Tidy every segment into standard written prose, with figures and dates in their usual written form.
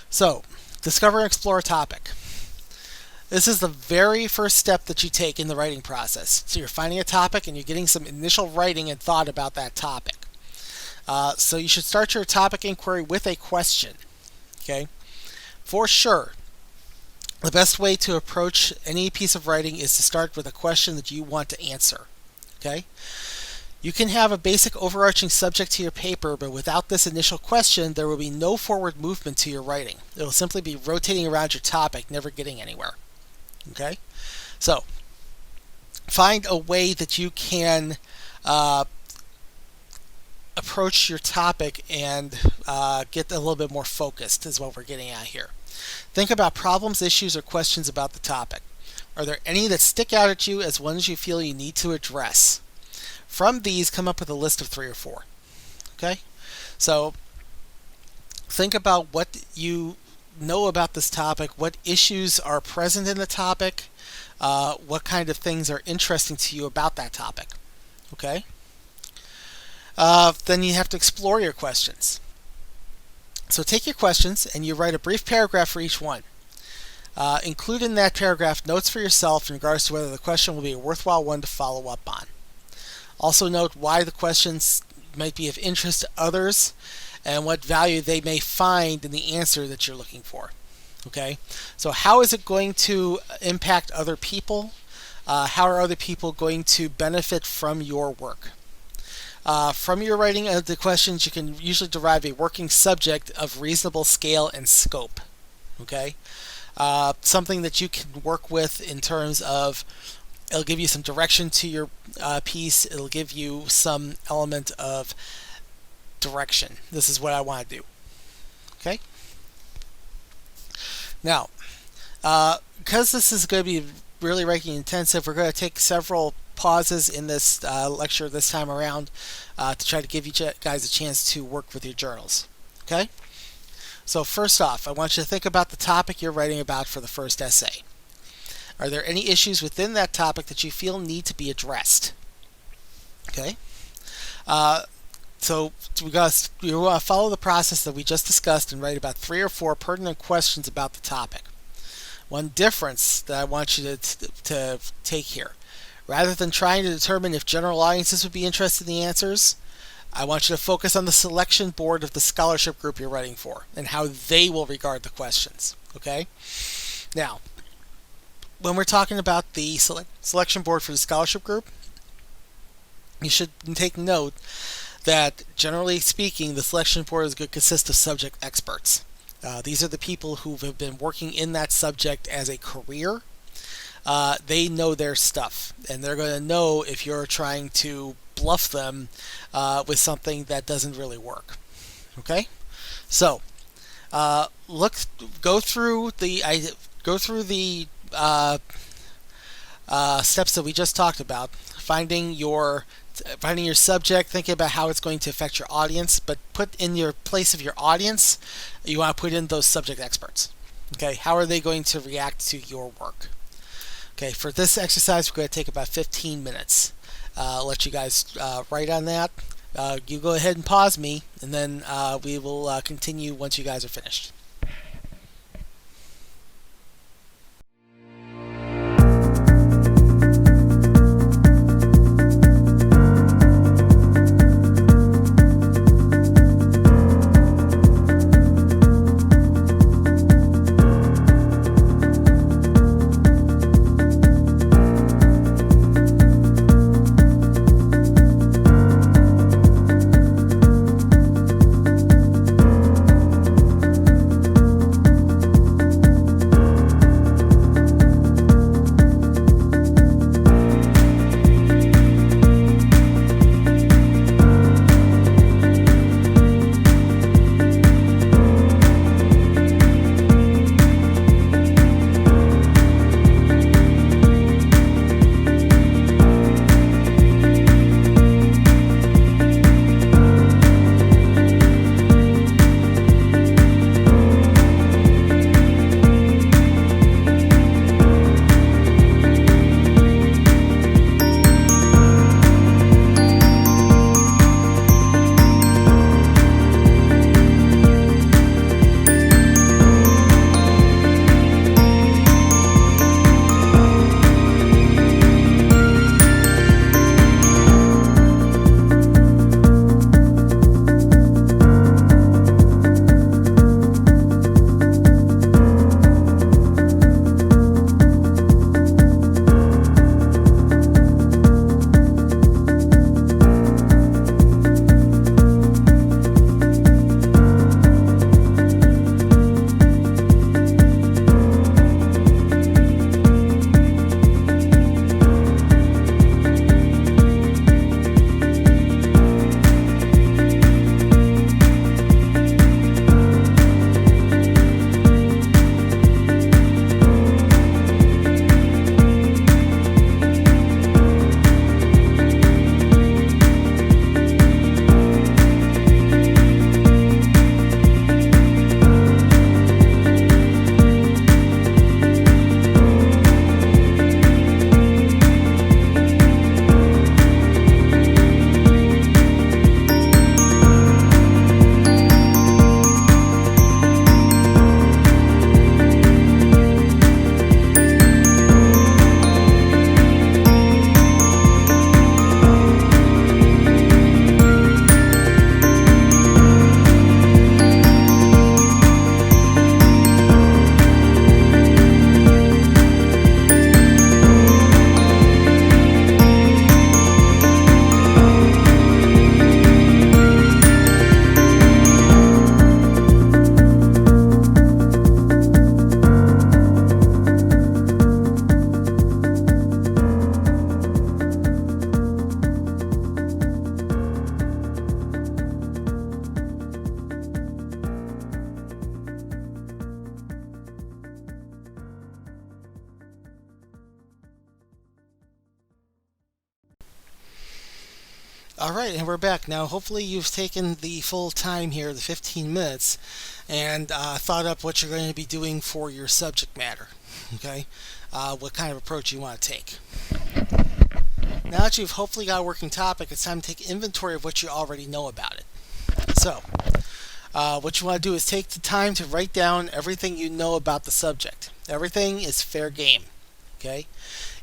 So, discover and explore a topic. This is the very first step that you take in the writing process. So you're finding a topic and you're getting some initial writing and thought about that topic. So you should start your topic inquiry with a question. Okay? For sure, the best way to approach any piece of writing is to start with a question that you want to answer. Okay? You can have a basic overarching subject to your paper, but without this initial question, there will be no forward movement to your writing. It will simply be rotating around your topic, never getting anywhere. Okay? So, find a way that you can approach your topic and get a little bit more focused, is what we're getting at here. Think about problems, issues, or questions about the topic. Are there any that stick out at you as ones you feel you need to address? From these, come up with a list of 3 or 4. Okay? So, think about what you know about this topic, what issues are present in the topic, what kind of things are interesting to you about that topic. Okay? Then you have to explore your questions. So take your questions and you write a brief paragraph for each one. Include in that paragraph notes for yourself in regards to whether the question will be a worthwhile one to follow up on. Also note why the questions might be of interest to others and what value they may find in the answer that you're looking for. Okay? So how is it going to impact other people? How are other people going to benefit from your work? From your writing of the questions, you can usually derive a working subject of reasonable scale and scope. Okay? Something that you can work with in terms of, it'll give you some direction to your piece. It'll give you some element of direction. This is what I want to do. Okay? Now, because this is going to be really writing intensive, we're going to take several pauses in this lecture this time around to try to give you guys a chance to work with your journals. Okay? So first off, I want you to think about the topic you're writing about for the first essay. Are there any issues within that topic that you feel need to be addressed? Okay? So you want to follow the process that we just discussed and write about 3 or 4 pertinent questions about the topic. One difference that I want you to take here. Rather than trying to determine if general audiences would be interested in the answers, I want you to focus on the selection board of the scholarship group you're writing for and how they will regard the questions. Okay? Now, when we're talking about the selection board for the scholarship group, you should take note that, generally speaking, the selection board is going to consist of subject experts. These are the people who have been working in that subject as a career. They know their stuff, and they're going to know if you're trying to bluff them with something that doesn't really work. Okay? So, go through the steps that we just talked about, finding your subject, thinking about how it's going to affect your audience, but put in your place of your audience, you want to put in those subject experts. Okay, how are they going to react to your work? Okay, for this exercise, we're going to take about 15 minutes. I'll let you guys write on that. You go ahead and pause me, and then we will continue once you guys are finished. All right, and we're back. Now, hopefully you've taken the full time here, the 15 minutes, and thought up what you're going to be doing for your subject matter, okay? What kind of approach you want to take. Now that you've hopefully got a working topic, it's time to take inventory of what you already know about it. So, what you want to do is take the time to write down everything you know about the subject. Everything is fair game, okay?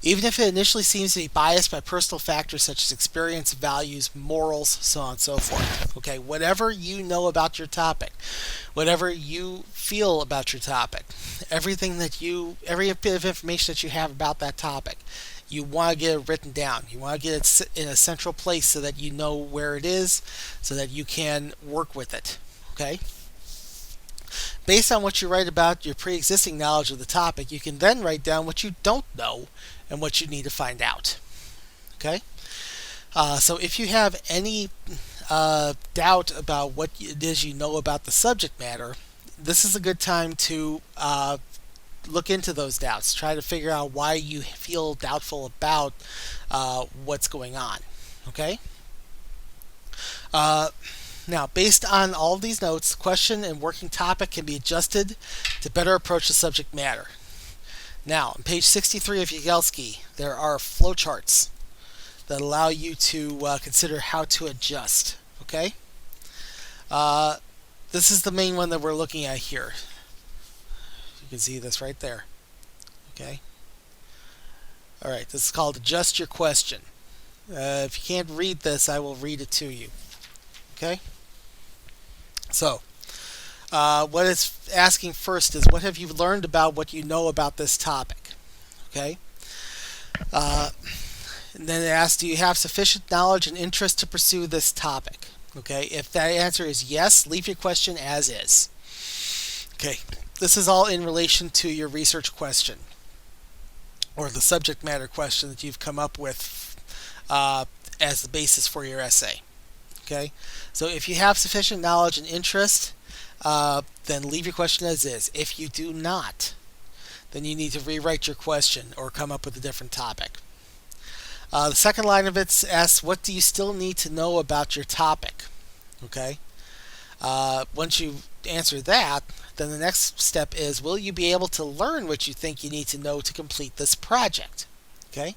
Even if it initially seems to be biased by personal factors such as experience, values, morals, so on and so forth. Okay, whatever you know about your topic, whatever you feel about your topic, every bit of information that you have about that topic, you want to get it written down. You want to get it in a central place so that you know where it is, so that you can work with it. Okay? Based on what you write about your pre-existing knowledge of the topic, you can then write down what you don't know and what you need to find out. Okay? So if you have any doubt about what it is you know about the subject matter, this is a good time to look into those doubts. Try to figure out why you feel doubtful about what's going on. Okay? Now, based on all of these notes, question and working topic can be adjusted to better approach the subject matter. Now, on page 63 of Yagelski, there are flowcharts that allow you to consider how to adjust. Okay? This is the main one that we're looking at here. You can see this right there. Okay? Alright, this is called Adjust Your Question. If you can't read this, I will read it to you. Okay? So, what it's asking first is, what have you learned about what you know about this topic? Okay? And then it asks, do you have sufficient knowledge and interest to pursue this topic? Okay? If that answer is yes, leave your question as is. Okay? This is all in relation to your research question, or the subject matter question that you've come up with as the basis for your essay. Okay, so if you have sufficient knowledge and interest, then leave your question as is. If you do not, then you need to rewrite your question or come up with a different topic. The second line of it asks, what do you still need to know about your topic? Okay, once you answer that, then the next step is, will you be able to learn what you think you need to know to complete this project? Okay.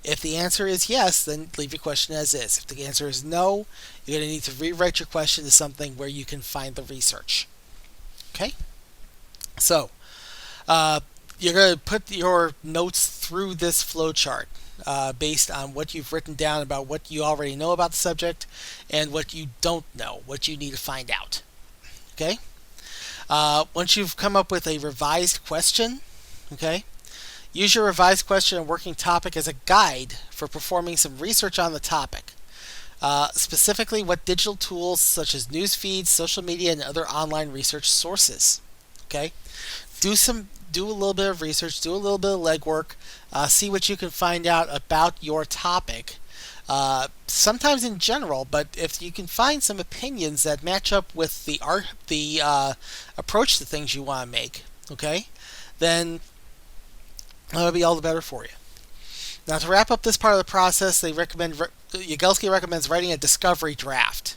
If the answer is yes, then leave your question as is. If the answer is no, you're going to need to rewrite your question to something where you can find the research. Okay? So, you're going to put your notes through this flowchart based on what you've written down about what you already know about the subject and what you don't know, what you need to find out. Okay? Once you've come up with a revised question, okay, use your revised question and working topic as a guide for performing some research on the topic. Specifically, what digital tools such as news feeds, social media, and other online research sources. Okay, do a little bit of research, do a little bit of legwork, see what you can find out about your topic. Sometimes in general, but if you can find some opinions that match up with the approach to things you want to make, okay, then that'll be all the better for you. Now, to wrap up this part of the process, Yagelski recommends writing a discovery draft.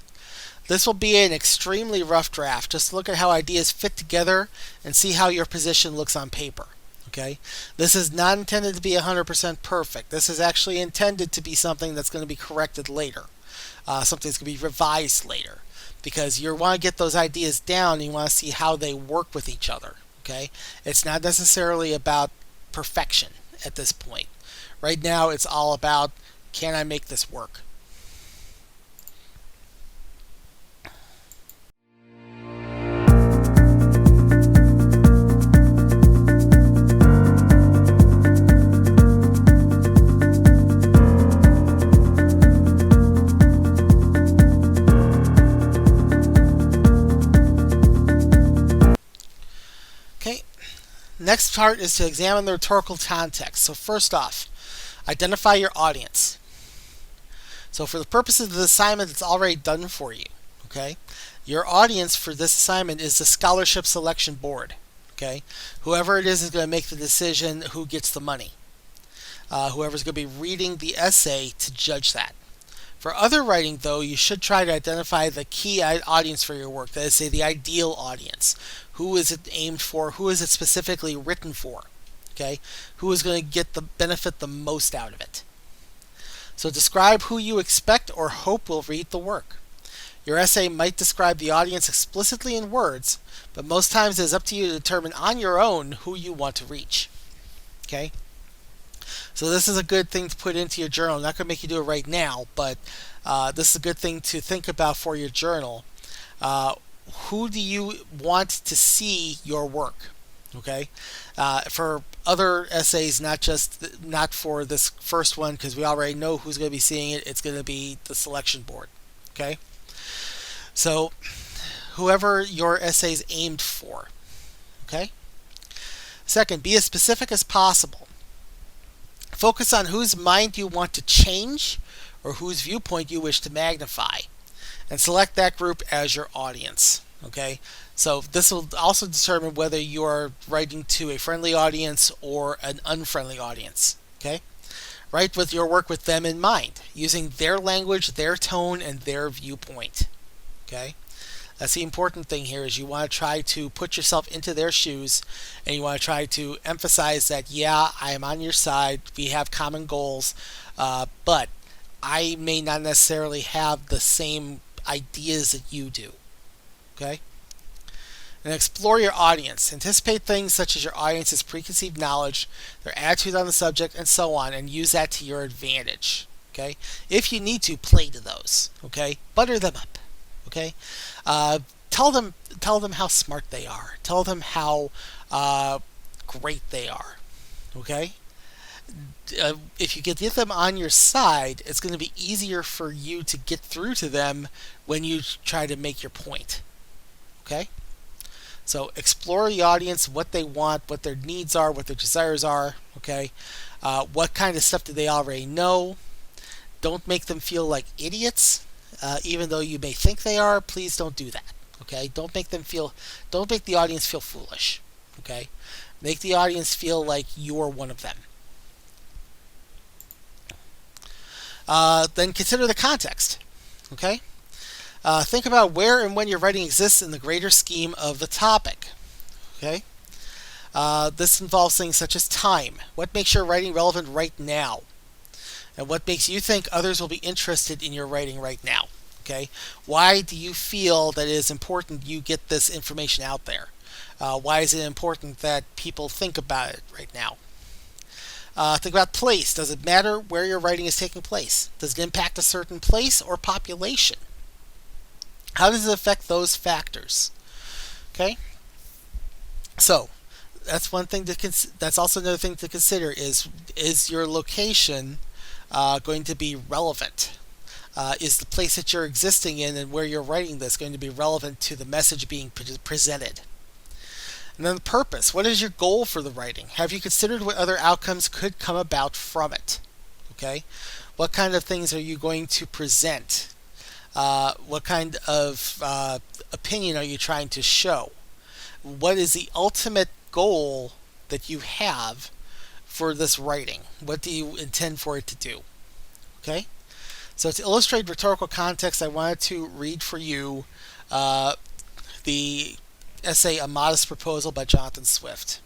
This will be an extremely rough draft. Just look at how ideas fit together and see how your position looks on paper. Okay? This is not intended to be 100% perfect. This is actually intended to be something that's going to be corrected later. Something that's going to be revised later. Because you want to get those ideas down and you want to see how they work with each other. Okay? It's not necessarily about perfection at this point. Right now, it's all about, can I make this work? Okay. Next part is to examine the rhetorical context. So first off, identify your audience. So for the purposes of the assignment, it's already done for you. Okay, your audience for this assignment is the scholarship selection board. Okay, whoever it is going to make the decision who gets the money. Whoever's going to be reading the essay to judge that. For other writing, though, you should try to identify the key audience for your work. That is, say, the ideal audience. Who is it aimed for? Who is it specifically written for? Okay, who is going to get the benefit the most out of it? So describe who you expect or hope will read the work. Your essay might describe the audience explicitly in words, but most times it is up to you to determine on your own who you want to reach. Okay? So this is a good thing to put into your journal. I'm not going to make you do it right now, but this is a good thing to think about for your journal. Who do you want to see your work? Okay, for other essays, not for this first one, because we already know who's going to be seeing it. It's going to be the selection board. Okay, so whoever your essay is aimed for. Okay. Second, be as specific as possible. Focus on whose mind you want to change or whose viewpoint you wish to magnify, and select that group as your audience. Okay, so this will also determine whether you are writing to a friendly audience or an unfriendly audience. Okay, write with your work with them in mind, using their language, their tone, and their viewpoint. Okay, that's the important thing here. Is you want to try to put yourself into their shoes, and you want to try to emphasize that, yeah, I am on your side. We have common goals, but I may not necessarily have the same ideas that you do. Okay? And explore your audience. Anticipate things such as your audience's preconceived knowledge, their attitude on the subject, and so on, and use that to your advantage. Okay? If you need to, play to those. Okay? Butter them up. Okay? Tell them how smart they are. Tell them how great they are. Okay? If you get them on your side, it's going to be easier for you to get through to them when you try to make your point. Okay? So explore the audience, what they want, what their needs are, what their desires are. Okay? What kind of stuff do they already know? Don't make them feel like idiots, even though you may think they are. Please don't do that. Okay? Don't make the audience feel foolish. Okay? Make the audience feel like you're one of them. Then consider the context. Okay? Think about where and when your writing exists in the greater scheme of the topic. Okay? This involves things such as time. What makes your writing relevant right now? And what makes you think others will be interested in your writing right now? Okay? Why do you feel that it is important you get this information out there? Why is it important that people think about it right now? Think about place. Does it matter where your writing is taking place? Does it impact a certain place or population? How does it affect those factors? Okay? So, that's one thing that's also another thing to consider is your location going to be relevant? Is the place that you're existing in and where you're writing this going to be relevant to the message being presented? And then the purpose. What is your goal for the writing? Have you considered what other outcomes could come about from it? Okay? What kind of things are you going to present? What kind of opinion are you trying to show? What is the ultimate goal that you have for this writing? What do you intend for it to do? Okay? So to illustrate rhetorical context, I wanted to read for you the essay A Modest Proposal by Jonathan Swift.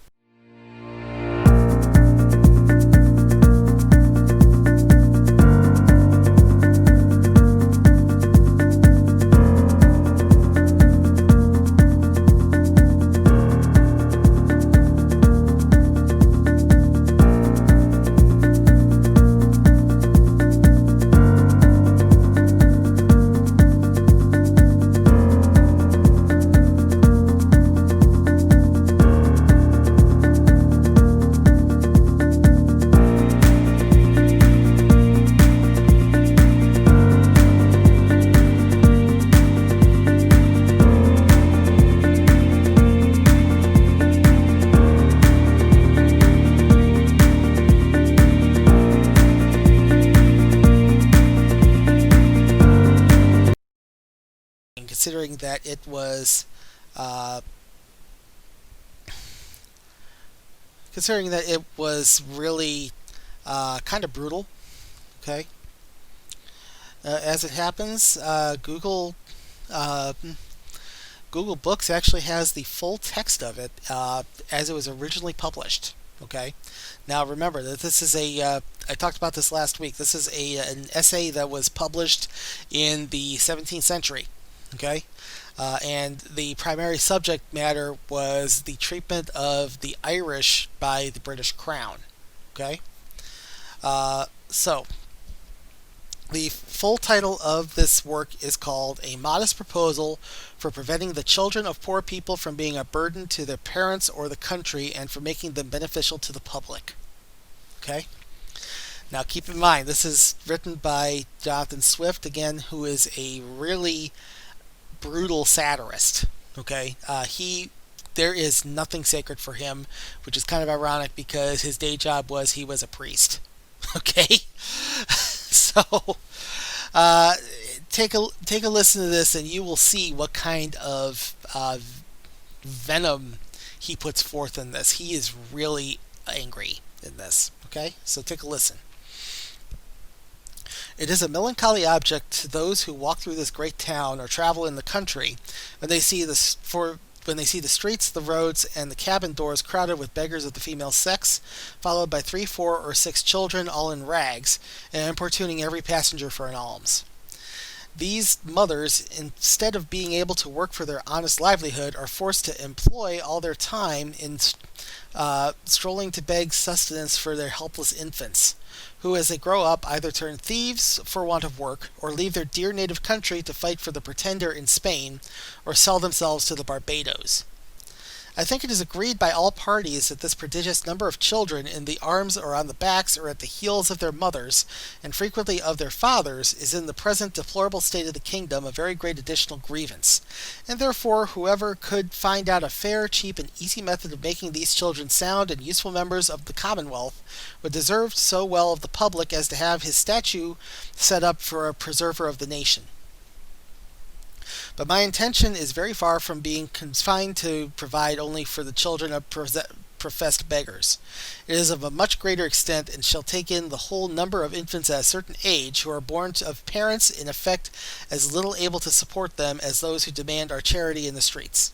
Considering that it was really kind of brutal. Okay, As it happens, uh, Google Books actually has the full text of it as it was originally published. Okay. Now remember that this is I talked about this last week. This is an essay that was published in the 17th century. Okay. And the primary subject matter was the treatment of the Irish by the British Crown. Okay. So the full title of this work is called A Modest Proposal for Preventing the Children of Poor People from Being a Burden to Their Parents or the Country and for Making Them Beneficial to the Public. Okay? Now keep in mind, this is written by Jonathan Swift, again, who is a really brutal satirist. Okay? There is nothing sacred for him, which is kind of ironic because his day job was he was a priest. Okay? So, take a listen to this, and you will see what kind of venom he puts forth in this. He is really angry in this. Okay, so take a listen. It is a melancholy object to those who walk through this great town or travel in the country when they see the streets, the roads, and the cabin doors crowded with beggars of the female sex, followed by 3, 4, or 6 children, all in rags, and importuning every passenger for an alms. These mothers, instead of being able to work for their honest livelihood, are forced to employ all their time in strolling to beg sustenance for their helpless infants, who as they grow up either turn thieves for want of work, or leave their dear native country to fight for the Pretender in Spain, or sell themselves to the Barbados. I think it is agreed by all parties that this prodigious number of children in the arms or on the backs or at the heels of their mothers, and frequently of their fathers, is in the present deplorable state of the kingdom a very great additional grievance, and therefore whoever could find out a fair, cheap, and easy method of making these children sound and useful members of the Commonwealth would deserve so well of the public as to have his statue set up for a preserver of the nation. But my intention is very far from being confined to provide only for the children of professed beggars. It is of a much greater extent, and shall take in the whole number of infants at a certain age, who are born of parents in effect as little able to support them as those who demand our charity in the streets.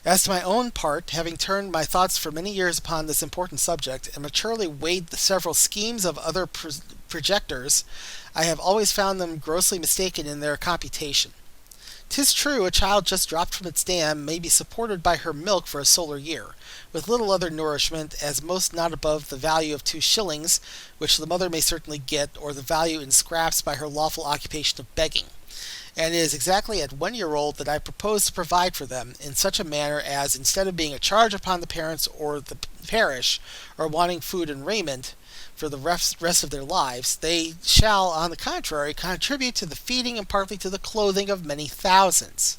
As to my own part, having turned my thoughts for many years upon this important subject, and maturely weighed the several schemes of other projectors, I have always found them grossly mistaken in their computation. 'Tis true, a child just dropped from its dam may be supported by her milk for a solar year, with little other nourishment, as most not above the value of 2 shillings, which the mother may certainly get, or the value in scraps by her lawful occupation of begging. And it is exactly at 1 year old that I propose to provide for them, in such a manner as, instead of being a charge upon the parents or the parish, or wanting food and raiment for the rest of their lives, they shall, on the contrary, contribute to the feeding and partly to the clothing of many thousands.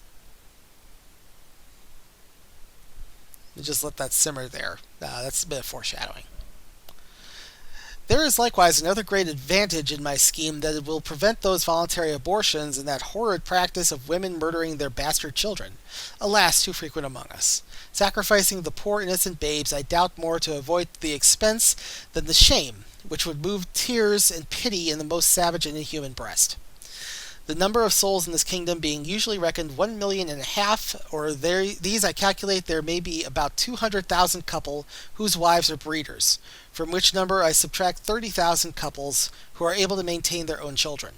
Just let that simmer there. That's a bit of foreshadowing. There is likewise another great advantage in my scheme, that it will prevent those voluntary abortions and that horrid practice of women murdering their bastard children, alas, too frequent among us. Sacrificing the poor innocent babes, I doubt more to avoid the expense than the shame, which would move tears and pity in the most savage and inhuman breast. The number of souls in this kingdom being usually reckoned 1.5 million, or these I calculate there may be about 200,000 couple whose wives are breeders, from which number I subtract 30,000 couples who are able to maintain their own children.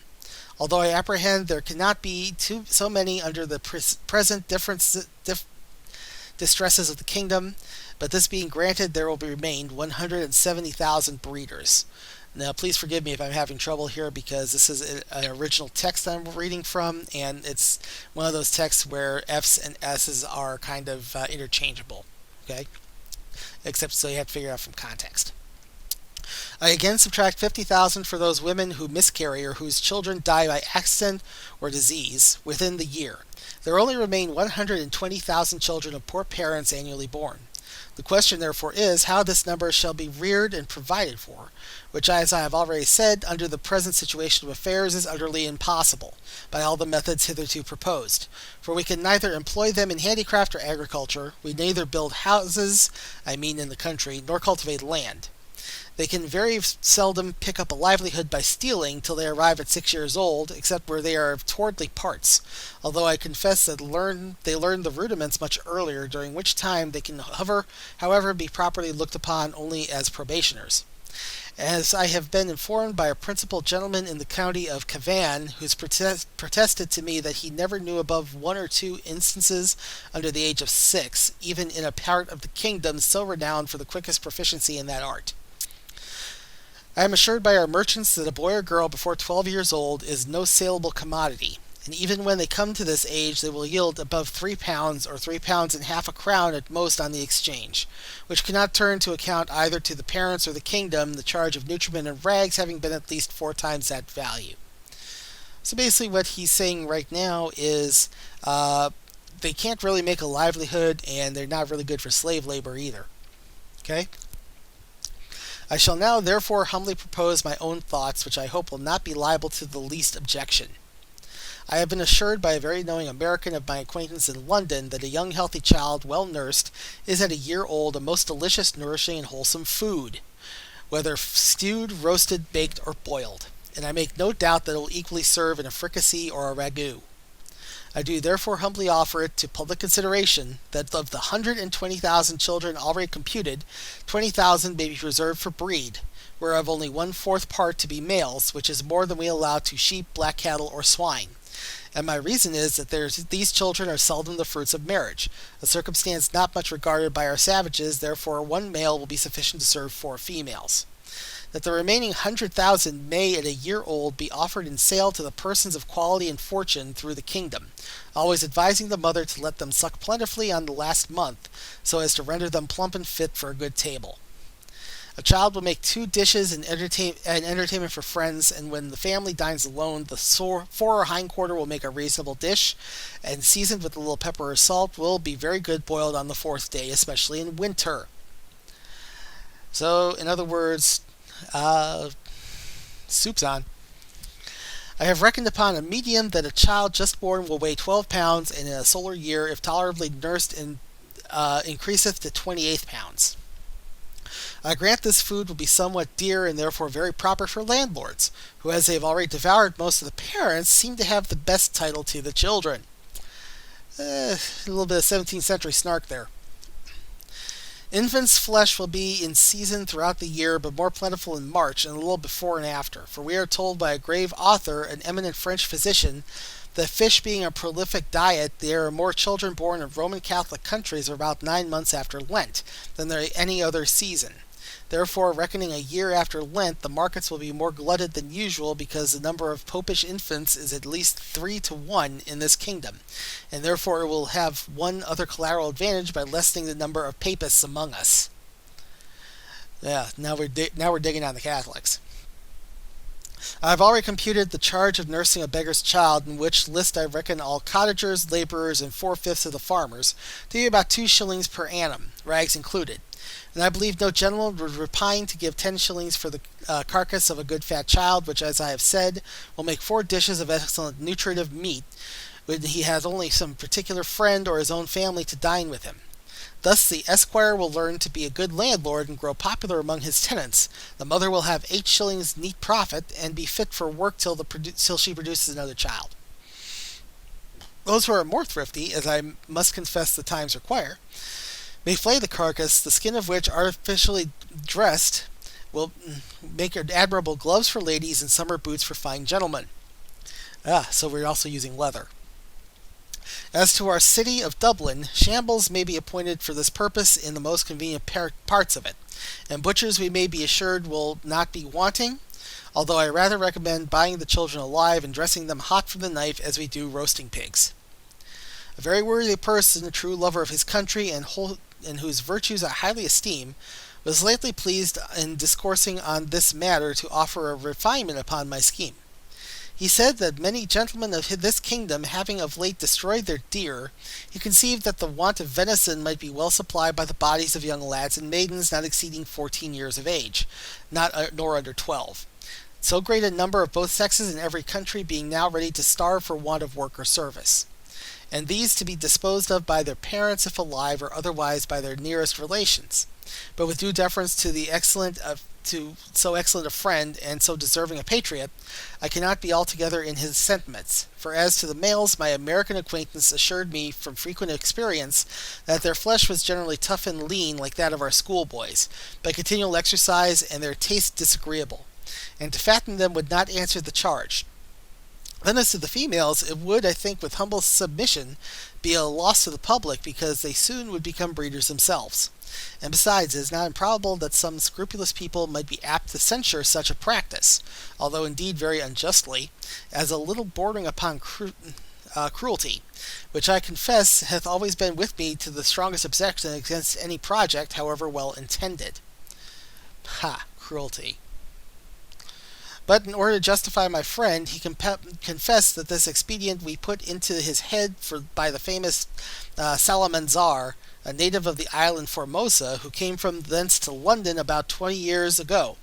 Although I apprehend there cannot be so many under the present distresses of the kingdom, but this being granted, there will remain 170,000 breeders. Now, please forgive me if I'm having trouble here, because this is an original text I'm reading from, and it's one of those texts where F's and S's are kind of interchangeable, okay? Except so you have to figure it out from context. I again subtract 50,000 for those women who miscarry or whose children die by accident or disease within the year. There only remain 120,000 children of poor parents annually born. The question, therefore, is how this number shall be reared and provided for, which, as I have already said, under the present situation of affairs is utterly impossible, by all the methods hitherto proposed. For we can neither employ them in handicraft or agriculture, we neither build houses, I mean in the country, nor cultivate land. They can very seldom pick up a livelihood by stealing till they arrive at 6 years old, except where they are towardly parts, although I confess that they learn the rudiments much earlier, during which time they can however, be properly looked upon only as probationers. As I have been informed by a principal gentleman in the county of Cavan, who's protested to me that he never knew above 1 or 2 instances under the age of 6, even in a part of the kingdom so renowned for the quickest proficiency in that art. I am assured by our merchants that a boy or girl before 12 years old is no saleable commodity, and even when they come to this age they will yield above 3 pounds or 3 pounds and half a crown at most on the exchange, which cannot turn to account either to the parents or the kingdom, the charge of nutriment and rags having been at least 4 times that value. So basically what he's saying right now is they can't really make a livelihood, and they're not really good for slave labor either. Okay? I shall now therefore humbly propose my own thoughts, which I hope will not be liable to the least objection. I have been assured by a very knowing American of my acquaintance in London that a young healthy child, well nursed, is at a year old a most delicious, nourishing, and wholesome food, whether stewed, roasted, baked, or boiled, and I make no doubt that it will equally serve in a fricassee or a ragout. I do therefore humbly offer it to public consideration that of the 120,000 children already computed, 20,000 may be reserved for breed, whereof only 1/4 part to be males, which is more than we allow to sheep, black cattle, or swine. And my reason is that these children are seldom the fruits of marriage, a circumstance not much regarded by our savages, therefore 1 male will be sufficient to serve 4 females. That the remaining 100,000 may at a year old be offered in sale to the persons of quality and fortune through the kingdom, always advising the mother to let them suck plentifully on the last month, so as to render them plump and fit for a good table. A child will make 2 dishes and entertainment for friends, and when the family dines alone, the fore or hind quarter will make a reasonable dish, and seasoned with a little pepper or salt will be very good boiled on the 4th day, especially in winter. So, in other words, soup's on. I have reckoned upon a medium that a child just born will weigh 12 pounds, and in a solar year, if tolerably nursed, increaseth to 28 pounds. I grant this food will be somewhat dear, and therefore very proper for landlords, who, as they have already devoured most of the parents, seem to have the best title to the children. A little bit of 17th century snark there. Infants' flesh will be in season throughout the year, but more plentiful in March, and a little before and after. For we are told by a grave author, an eminent French physician, that fish being a prolific diet, there are more children born in Roman Catholic countries about 9 months after Lent than there any other season. Therefore, reckoning a year after Lent, the markets will be more glutted than usual, because the number of popish infants is at least 3 to 1 in this kingdom, and therefore it will have one other collateral advantage by lessening the number of papists among us. Yeah, now we're digging on the Catholics. I have already computed the charge of nursing a beggar's child, in which list I reckon all cottagers, laborers, and 4/5 of the farmers, to be about 2 shillings per annum, rags included. And I believe no gentleman would repine to give 10 shillings for the carcass of a good fat child, which, as I have said, will make 4 dishes of excellent nutritive meat, when he has only some particular friend or his own family to dine with him. Thus the esquire will learn to be a good landlord and grow popular among his tenants. The mother will have 8 shillings neat profit, and be fit for work till she produces another child. Those who are more thrifty, as I must confess the times require, may flay the carcass, the skin of which, artificially dressed, will make admirable gloves for ladies and summer boots for fine gentlemen. So we're also using leather. As to our city of Dublin, shambles may be appointed for this purpose in the most convenient parts of it, and butchers we may be assured will not be wanting, although I rather recommend buying the children alive and dressing them hot from the knife as we do roasting pigs. A very worthy person, a true lover of his country, and whose virtues I highly esteem, was lately pleased in discoursing on this matter to offer a refinement upon my scheme. He said that many gentlemen of this kingdom having of late destroyed their deer, he conceived that the want of venison might be well supplied by the bodies of young lads and maidens not exceeding 14 years of age, nor under 12. So great a number of both sexes in every country being now ready to starve for want of work or service, and these to be disposed of by their parents if alive, or otherwise by their nearest relations, but with due deference to the excellent to so excellent a friend and so deserving a patriot, I cannot be altogether in his sentiments. For as to the males, my American acquaintance assured me from frequent experience that their flesh was generally tough and lean like that of our schoolboys, by continual exercise, and their taste disagreeable, and to fatten them would not answer the charge. Then as to the females, it would, I think, with humble submission, be a loss to the public, because they soon would become breeders themselves. And besides, it is not improbable that some scrupulous people might be apt to censure such a practice, although indeed very unjustly, as a little bordering upon cruelty, which I confess hath always been with me to the strongest objection against any project, however well intended. Cruelty. But in order to justify my friend, he confessed that this expedient we put into his head by the famous Salamanzar, a native of the island Formosa, who came from thence to London about 20 years ago,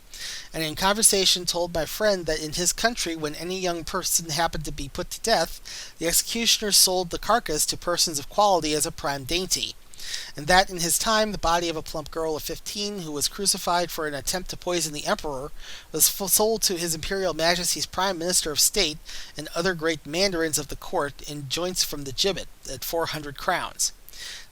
and in conversation told my friend that in his country, when any young person happened to be put to death, the executioner sold the carcass to persons of quality as a prime dainty, and that in his time the body of a plump girl of 15 who was crucified for an attempt to poison the emperor was sold to his imperial majesty's prime minister of state and other great mandarins of the court in joints from the gibbet at 400 crowns.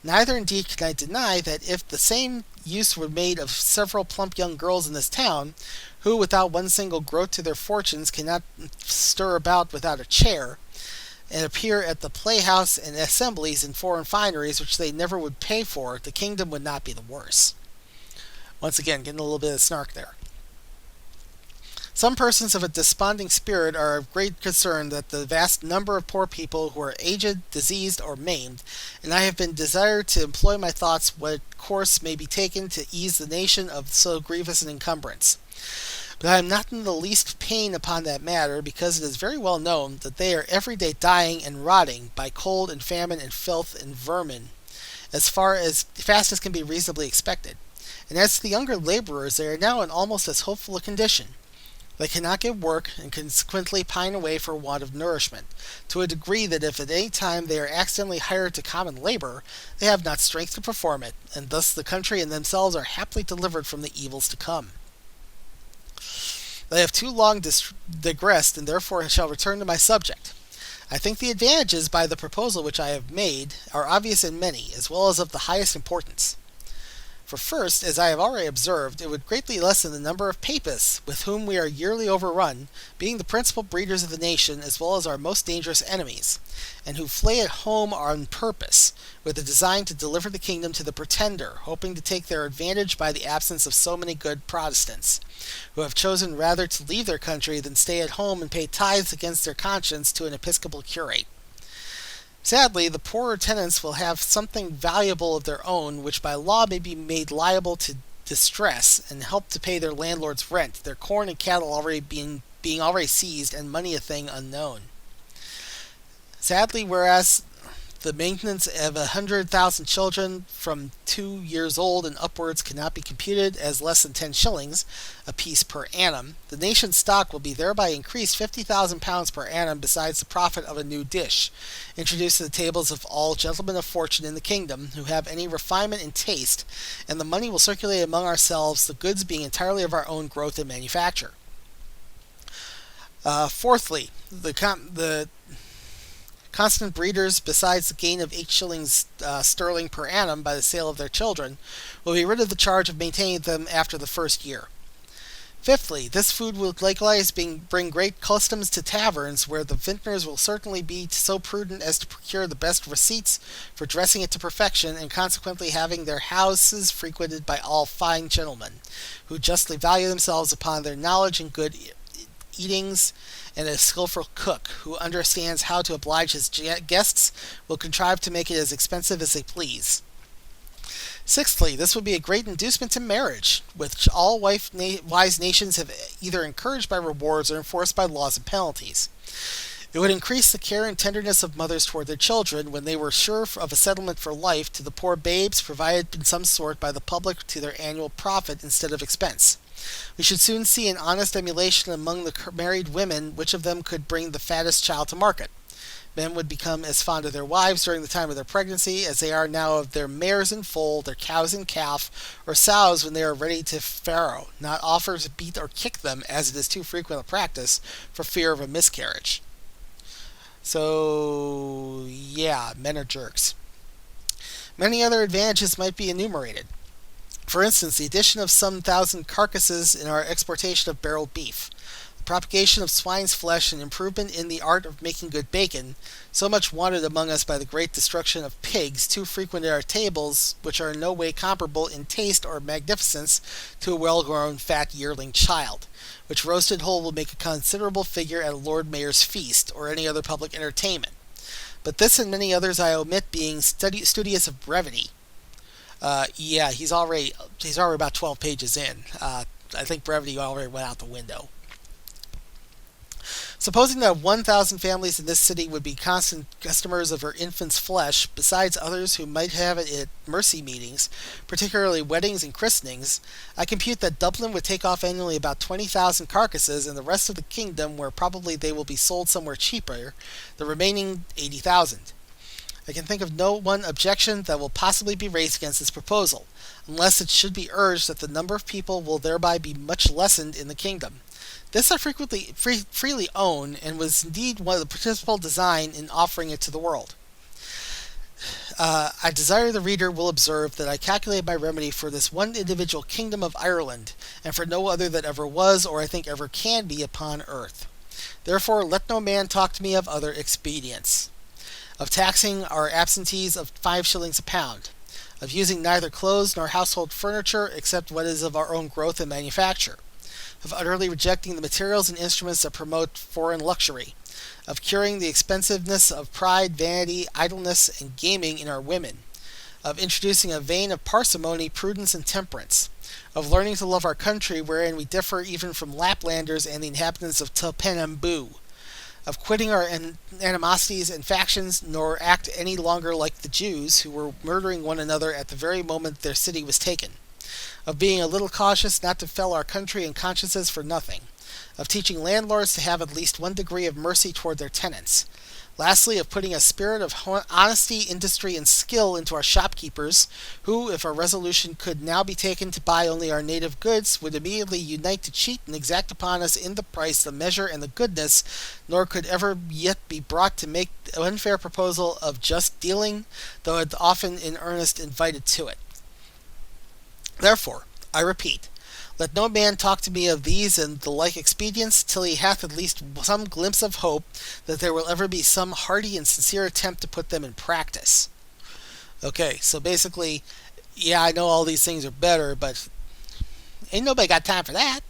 Neither indeed can I deny that if the same use were made of several plump young girls in this town, who without one single groat to their fortunes cannot stir about without a chair, and appear at the playhouse and assemblies in foreign fineries which they never would pay for, the kingdom would not be the worse. Once again, getting a little bit of snark there. Some persons of a desponding spirit are of great concern that the vast number of poor people who are aged, diseased, or maimed, and I have been desired to employ my thoughts what course may be taken to ease the nation of so grievous an encumbrance. But I am not in the least pain upon that matter, because it is very well known that they are every day dying and rotting by cold and famine and filth and vermin, as fast as can be reasonably expected. And as to the younger laborers, they are now in almost as hopeful a condition. They cannot get work, and consequently pine away for want of nourishment, to a degree that if at any time they are accidentally hired to common labor, they have not strength to perform it, and thus the country and themselves are happily delivered from the evils to come. I have too long digressed, and therefore shall return to my subject. I think the advantages by the proposal which I have made are obvious and many, as well as of the highest importance. For first, as I have already observed, it would greatly lessen the number of papists with whom we are yearly overrun, being the principal breeders of the nation as well as our most dangerous enemies, and who flay at home on purpose, with a design to deliver the kingdom to the pretender, hoping to take their advantage by the absence of so many good Protestants, who have chosen rather to leave their country than stay at home and pay tithes against their conscience to an episcopal curate. Sadly, the poorer tenants will have something valuable of their own, which by law may be made liable to distress, and help to pay their landlord's rent, their corn and cattle already being already seized, and money a thing unknown. Sadly, whereas the maintenance of 100,000 children from 2 years old and upwards cannot be computed as less than 10 shillings apiece per annum, the nation's stock will be thereby increased 50,000 pounds per annum, besides the profit of a new dish, introduced to the tables of all gentlemen of fortune in the kingdom who have any refinement in taste, and the money will circulate among ourselves, the goods being entirely of our own growth and manufacture. Fourthly, the constant breeders, besides the gain of 8 shillings sterling per annum by the sale of their children, will be rid of the charge of maintaining them after the first year. Fifthly, this food will likewise bring great customs to taverns, where the vintners will certainly be so prudent as to procure the best receipts for dressing it to perfection, and consequently having their houses frequented by all fine gentlemen, who justly value themselves upon their knowledge and good eatings, and a skillful cook, who understands how to oblige his guests, will contrive to make it as expensive as they please. Sixthly, this would be a great inducement to marriage, which all wise nations have either encouraged by rewards or enforced by laws and penalties. It would increase the care and tenderness of mothers toward their children, when they were sure of a settlement for life, to the poor babes provided in some sort by the public to their annual profit instead of expense. We should soon see an honest emulation among the married women, which of them could bring the fattest child to market. Men would become as fond of their wives during the time of their pregnancy as they are now of their mares in foal, their cows in calf, or sows when they are ready to farrow, not offer to beat or kick them, as it is too frequent a practice, for fear of a miscarriage. So, yeah, men are jerks. Many other advantages might be enumerated. For instance, the addition of some 1,000 carcasses in our exportation of barreled beef, the propagation of swine's flesh, and improvement in the art of making good bacon, so much wanted among us by the great destruction of pigs, too frequent at our tables, which are in no way comparable in taste or magnificence to a well-grown fat yearling child, which roasted whole will make a considerable figure at a Lord Mayor's feast, or any other public entertainment. But this and many others I omit, being studious of brevity. Yeah, he's already about 12 pages in. I think brevity already went out the window. Supposing that 1,000 families in this city would be constant customers of her infant's flesh, besides others who might have it at mercy meetings, particularly weddings and christenings, I compute that Dublin would take off annually about 20,000 carcasses, and the rest of the kingdom, where probably they will be sold somewhere cheaper, the remaining 80,000. I can think of no one objection that will possibly be raised against this proposal, unless it should be urged that the number of people will thereby be much lessened in the kingdom. This I freely own, and was indeed one of the principal design in offering it to the world. I desire the reader will observe that I calculate my remedy for this one individual kingdom of Ireland, and for no other that ever was, or I think ever can be, upon earth. Therefore let no man talk to me of other expedients. Of taxing our absentees of 5 shillings a pound, of using neither clothes nor household furniture except what is of our own growth and manufacture, of utterly rejecting the materials and instruments that promote foreign luxury, of curing the expensiveness of pride, vanity, idleness, and gaming in our women, of introducing a vein of parsimony, prudence, and temperance, of learning to love our country, wherein we differ even from Laplanders and the inhabitants of Tupinamboo, of quitting our animosities and factions, nor act any longer like the Jews, who were murdering one another at the very moment their city was taken, of being a little cautious not to fell our country and consciences for nothing, of teaching landlords to have at least one degree of mercy toward their tenants, lastly, of putting a spirit of honesty, industry, and skill into our shopkeepers, who, if our resolution could now be taken to buy only our native goods, would immediately unite to cheat and exact upon us in the price the measure and the goodness, nor could ever yet be brought to make unfair proposal of just dealing, though it often in earnest invited to it. Therefore, I repeat, let no man talk to me of these and the like expedients till he hath at least some glimpse of hope that there will ever be some hearty and sincere attempt to put them in practice. Okay, so basically, yeah, I know all these things are better, but ain't nobody got time for that.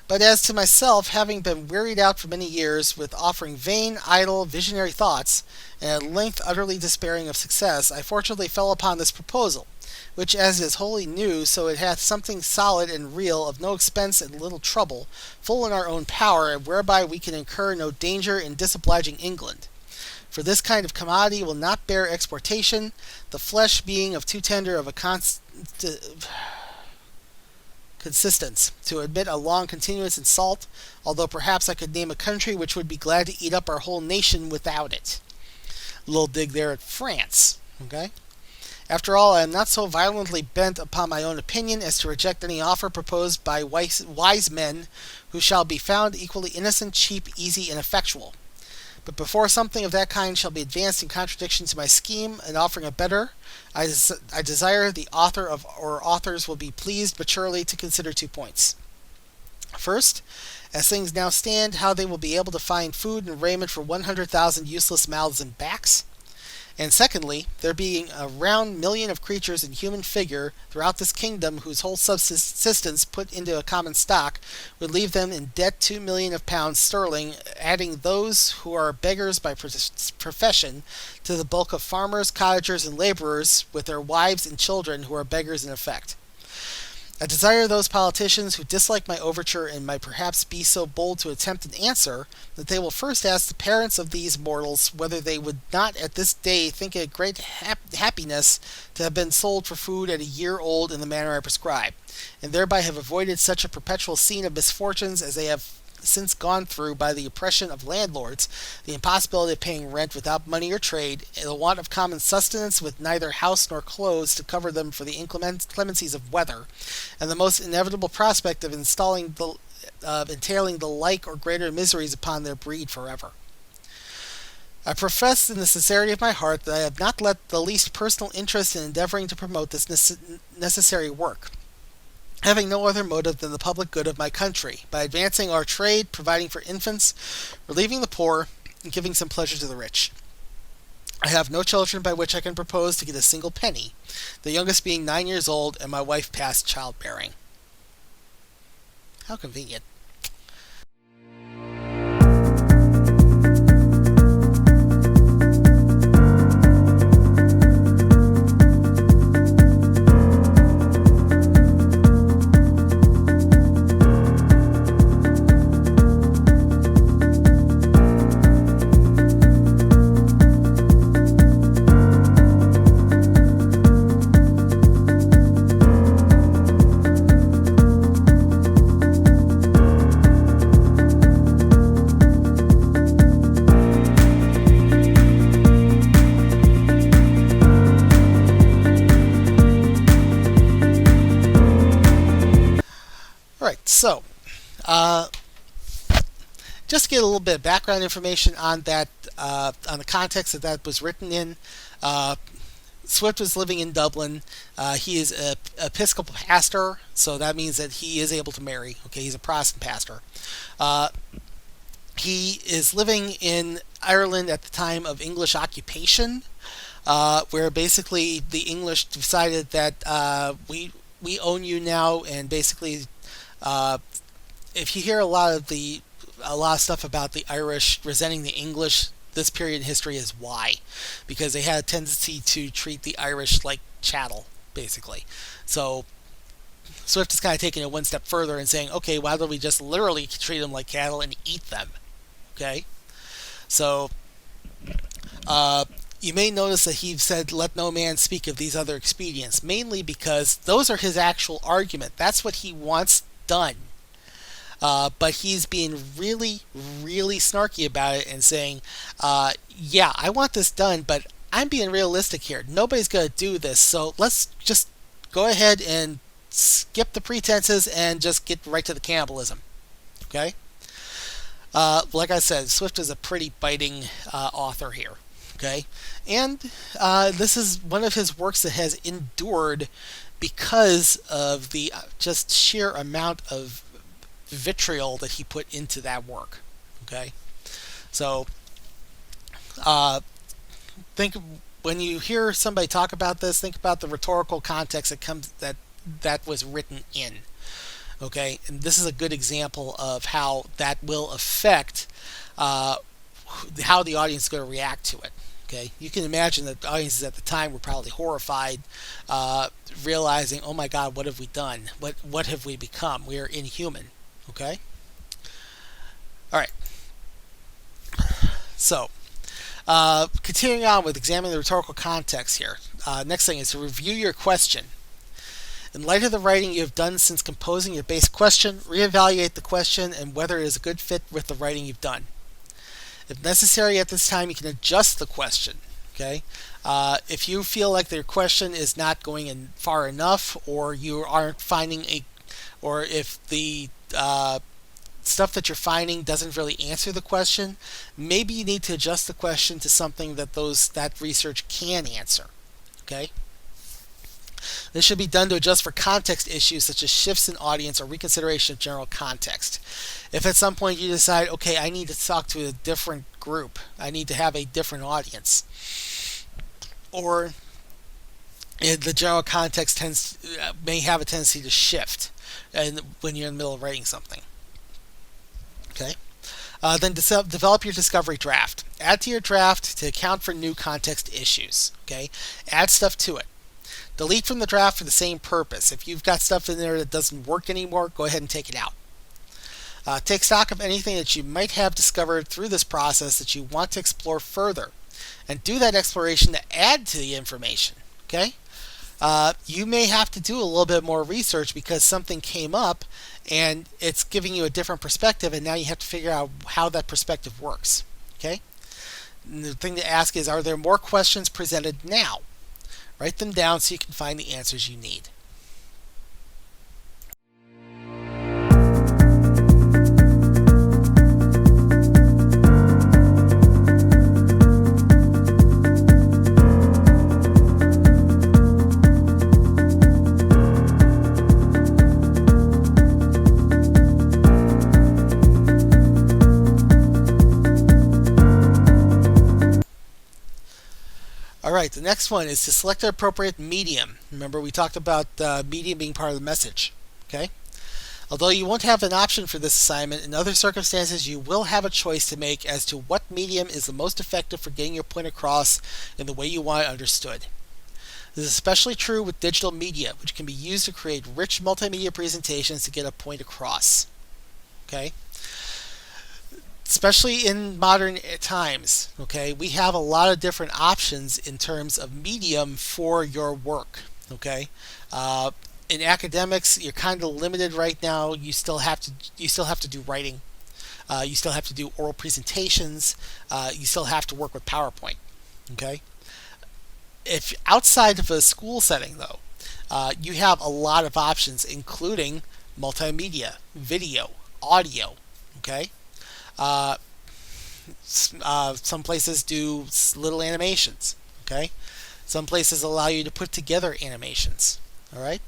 But as to myself, having been wearied out for many years with offering vain, idle, visionary thoughts, and at length utterly despairing of success, I fortunately fell upon this proposal, which as is wholly new, so it hath something solid and real, of no expense and little trouble, full in our own power, and whereby we can incur no danger in disobliging England. For this kind of commodity will not bear exportation, the flesh being of too tender of a consistence to admit a long continuance in salt, although perhaps I could name a country which would be glad to eat up our whole nation without it. A little dig there at France, okay? After all, I am not so violently bent upon my own opinion as to reject any offer proposed by wise men who shall be found equally innocent, cheap, easy, and effectual. But before something of that kind shall be advanced in contradiction to my scheme, and offering a better, I desire the author of or authors will be pleased maturely to consider 2 points. First, as things now stand, how they will be able to find food and raiment for 100,000 useless mouths and backs. And secondly, there being a round million of creatures in human figure throughout this kingdom whose whole subsistence put into a common stock would leave them in debt 2 million of pounds sterling, adding those who are beggars by profession to the bulk of farmers, cottagers, and laborers, with their wives and children who are beggars in effect. I desire those politicians who dislike my overture and might perhaps be so bold to attempt an answer, that they will first ask the parents of these mortals whether they would not at this day think it a great happiness to have been sold for food at a year old in the manner I prescribe, and thereby have avoided such a perpetual scene of misfortunes as they have since gone through by the oppression of landlords, the impossibility of paying rent without money or trade, the want of common sustenance with neither house nor clothes to cover them for the inclemencies of weather, and the most inevitable prospect of entailing the like or greater miseries upon their breed forever. I profess in the sincerity of my heart that I have not let the least personal interest in endeavoring to promote this necessary work, having no other motive than the public good of my country, by advancing our trade, providing for infants, relieving the poor, and giving some pleasure to the rich. I have no children by which I can propose to get a single penny, the youngest being 9 years old and my wife past childbearing. How convenient. So, just to get a little bit of background information on that, on the context that was written in. Swift was living in Dublin. He is an Episcopal pastor, so that means that he is able to marry. Okay, he's a Protestant pastor. He is living in Ireland at the time of English occupation, where basically the English decided that we own you now, and basically. If you hear a lot of stuff about the Irish resenting the English, this period in history is why, because they had a tendency to treat the Irish like chattel, basically. So Swift is kind of taking it one step further and saying, okay, why don't we just literally treat them like cattle and eat them? Okay, so you may notice that he said, "Let no man speak of these other expedients," mainly because those are his actual argument. That's what he wants done. But he's being really, really snarky about it and saying, yeah, I want this done, but I'm being realistic here. Nobody's going to do this, so let's just go ahead and skip the pretenses and just get right to the cannibalism. Okay? Like I said, Swift is a pretty biting author here. Okay? And this is one of his works that has endured because of the just sheer amount of vitriol that he put into that work. Okay, so think when you hear somebody talk about this, think about the rhetorical context that was written in. Okay, and this is a good example of how that will affect how the audience is going to react to it. Okay, you can imagine that the audiences at the time were probably horrified, realizing, "Oh my God, what have we done? What have we become? We are inhuman." Okay. All right. So, continuing on with examining the rhetorical context here. Next thing is to review your question. In light of the writing you have done since composing your base question, reevaluate the question and whether it is a good fit with the writing you've done. If necessary at this time, you can adjust the question. Okay, if you feel like your question is not going in far enough, or you aren't finding or if the stuff that you're finding doesn't really answer the question, maybe you need to adjust the question to something that research can answer. Okay. This should be done to adjust for context issues such as shifts in audience or reconsideration of general context. If at some point you decide, okay, I need to talk to a different group, I need to have a different audience, or the general context may have a tendency to shift and when you're in the middle of writing something. Okay. Then develop your discovery draft. Add to your draft to account for new context issues. Okay. Add stuff to it. Delete from the draft for the same purpose. If you've got stuff in there that doesn't work anymore, go ahead and take it out. Take stock of anything that you might have discovered through this process that you want to explore further, and do that exploration to add to the information. Okay? you may have to do a little bit more research because something came up and it's giving you a different perspective, and now you have to figure out how that perspective works. Okay? And the thing to ask is, are there more questions presented now? Write them down so you can find the answers you need. Alright, the next one is to select the appropriate medium. Remember, we talked about medium being part of the message. Okay? Although you won't have an option for this assignment, in other circumstances you will have a choice to make as to what medium is the most effective for getting your point across in the way you want it understood. This is especially true with digital media, which can be used to create rich multimedia presentations to get a point across. Okay? Especially in modern times, okay, we have a lot of different options in terms of medium for your work. Okay, in academics, you're kind of limited right now. You still have to do writing. You still have to do oral presentations. You still have to work with PowerPoint. Okay, if outside of a school setting, though, you have a lot of options, including multimedia, video, audio. Okay. Some places do little animations. Okay, some places allow you to put together animations. All right.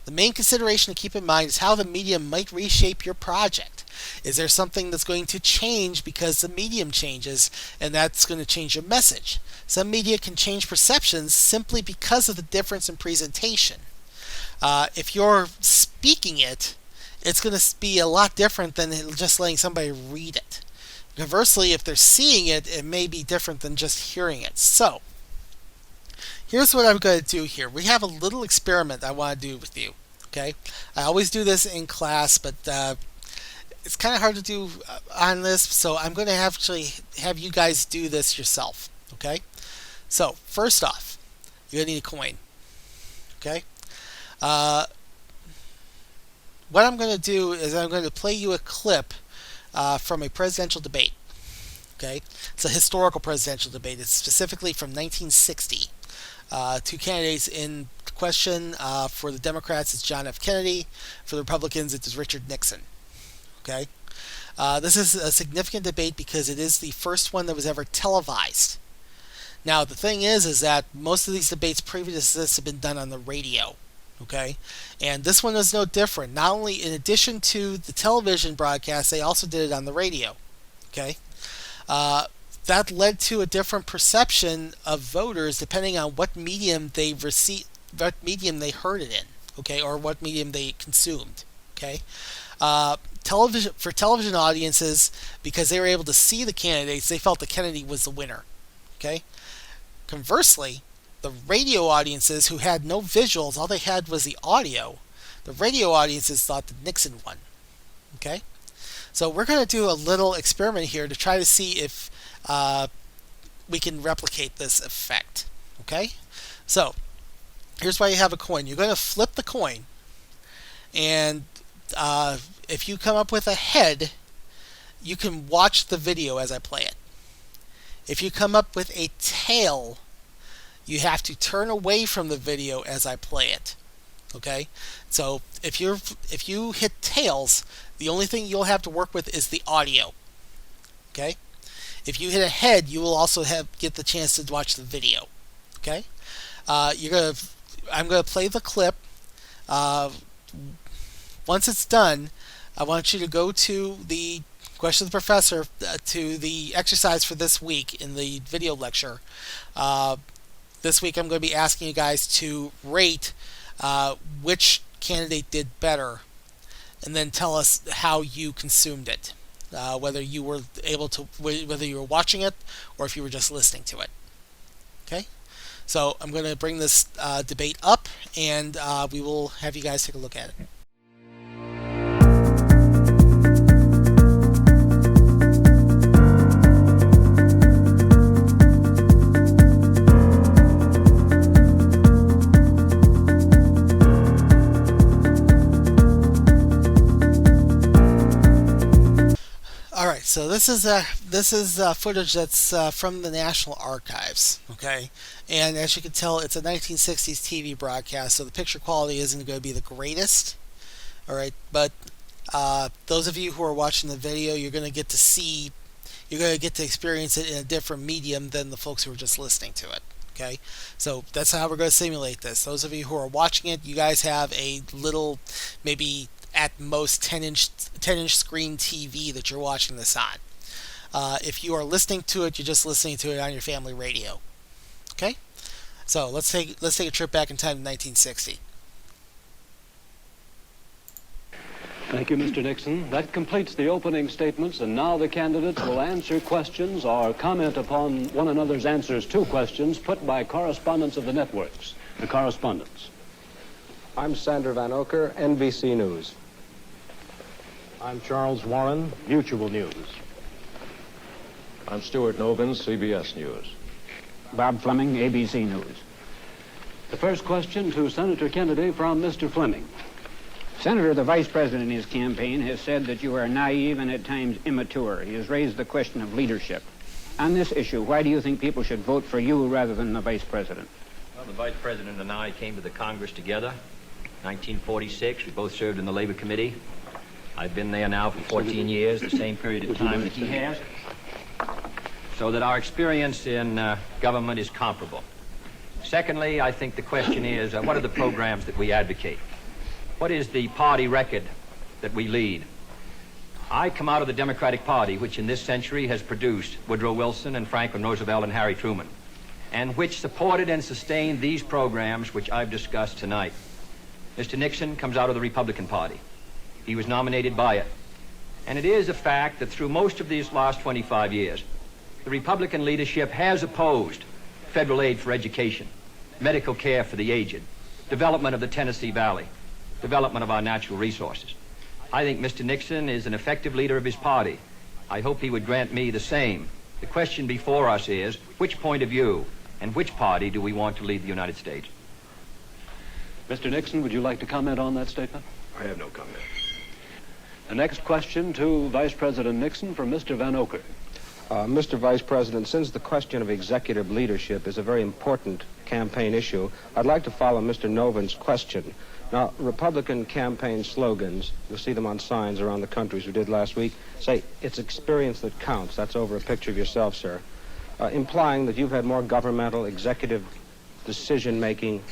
The main consideration to keep in mind is how the medium might reshape your project. Is there something that's going to change because the medium changes, and that's going to change your message? Some media can change perceptions simply because of the difference in presentation. If you're speaking it, it's going to be a lot different than just letting somebody read it. Conversely, if they're seeing it, it may be different than just hearing it. So, here's what I'm going to do here. We have a little experiment I want to do with you. Okay, I always do this in class, but it's kind of hard to do on this, so I'm going to actually have you guys do this yourself. Okay, so first off, you're going to need a coin. Okay. What I'm going to do is I'm going to play you a clip from a presidential debate. Okay, it's a historical presidential debate. It's specifically from 1960. Two candidates in question. For the Democrats, it's John F. Kennedy. For the Republicans, it's Richard Nixon. Okay, this is a significant debate because it is the first one that was ever televised. Now, the thing is that most of these debates previous to this have been done on the radio. Okay, and this one is no different. Not only in addition to the television broadcast, they also did it on the radio. Okay, that led to a different perception of voters depending on what medium they what medium they heard it in. Okay, or what medium they consumed. Okay, for television audiences, because they were able to see the candidates, they felt that Kennedy was the winner. Okay, conversely, the radio audiences who had no visuals, all they had was the audio, the radio audiences thought that Nixon won. Okay? So we're going to do a little experiment here to try to see if we can replicate this effect. Okay? So, here's why you have a coin. You're going to flip the coin, and if you come up with a head, you can watch the video as I play it. If you come up with a tail, you have to turn away from the video as I play it. Okay? So if you hit tails, the only thing you'll have to work with is the audio. Okay? If you hit a head, you will also get the chance to watch the video. Okay? I'm gonna play the clip. Once it's done, I want you to go to the question of the professor, to the exercise for this week in the video lecture. This week I'm going to be asking you guys to rate which candidate did better, and then tell us how you consumed it, whether you were watching it or if you were just listening to it. Okay, so I'm going to bring this debate up, and we will have you guys take a look at it. this is footage that's from the National Archives. Okay, and as you can tell, it's a 1960s TV broadcast, so the picture quality isn't going to be the greatest. All right, but those of you who are watching the video, you're going to get to experience it in a different medium than the folks who are just listening to it. Okay, so that's how we're going to simulate this. Those of you who are watching it, you guys have a little, maybe at most 10-inch screen TV that you're watching this on. If you are listening to it, you're just listening to it on your family radio. Okay, so let's take a trip back in time to 1960. Thank you, Mr. Nixon. That completes the opening statements, and now the candidates will answer questions or comment upon one another's answers to questions put by correspondents of the networks. The correspondents. I'm Sander Van Oker, NBC News. I'm Charles Warren, Mutual News. I'm Stuart Novins, CBS News. Bob Fleming, ABC News. The first question to Senator Kennedy from Mr. Fleming. Senator, the Vice President in his campaign has said that you are naive and at times immature. He has raised the question of leadership. On this issue, why do you think people should vote for you rather than the Vice President? Well, the Vice President and I came to the Congress together. 1946, we both served in the Labor Committee. I've been there now for 14 years, the same period of time that he has. So that our experience in government is comparable. Secondly, I think the question is, what are the programs that we advocate? What is the party record that we lead? I come out of the Democratic Party, which in this century has produced Woodrow Wilson and Franklin Roosevelt and Harry Truman, and which supported and sustained these programs which I've discussed tonight. Mr. Nixon comes out of the Republican Party. He was nominated by it. And it is a fact that through most of these last 25 years, the Republican leadership has opposed federal aid for education, medical care for the aged, development of the Tennessee Valley, development of our natural resources. I think Mr. Nixon is an effective leader of his party. I hope he would grant me the same. The question before us is, which point of view and which party do we want to lead the United States? Mr. Nixon, would you like to comment on that statement? I have no comment. The next question to Vice President Nixon from Mr. Van Oker. Mr. Vice President, since the question of executive leadership is a very important campaign issue, I'd like to follow Mr. Novin's question. Now, Republican campaign slogans, you'll see them on signs around the country as we did last week, say, it's experience that counts. That's over a picture of yourself, sir. Implying that you've had more governmental, executive decision-making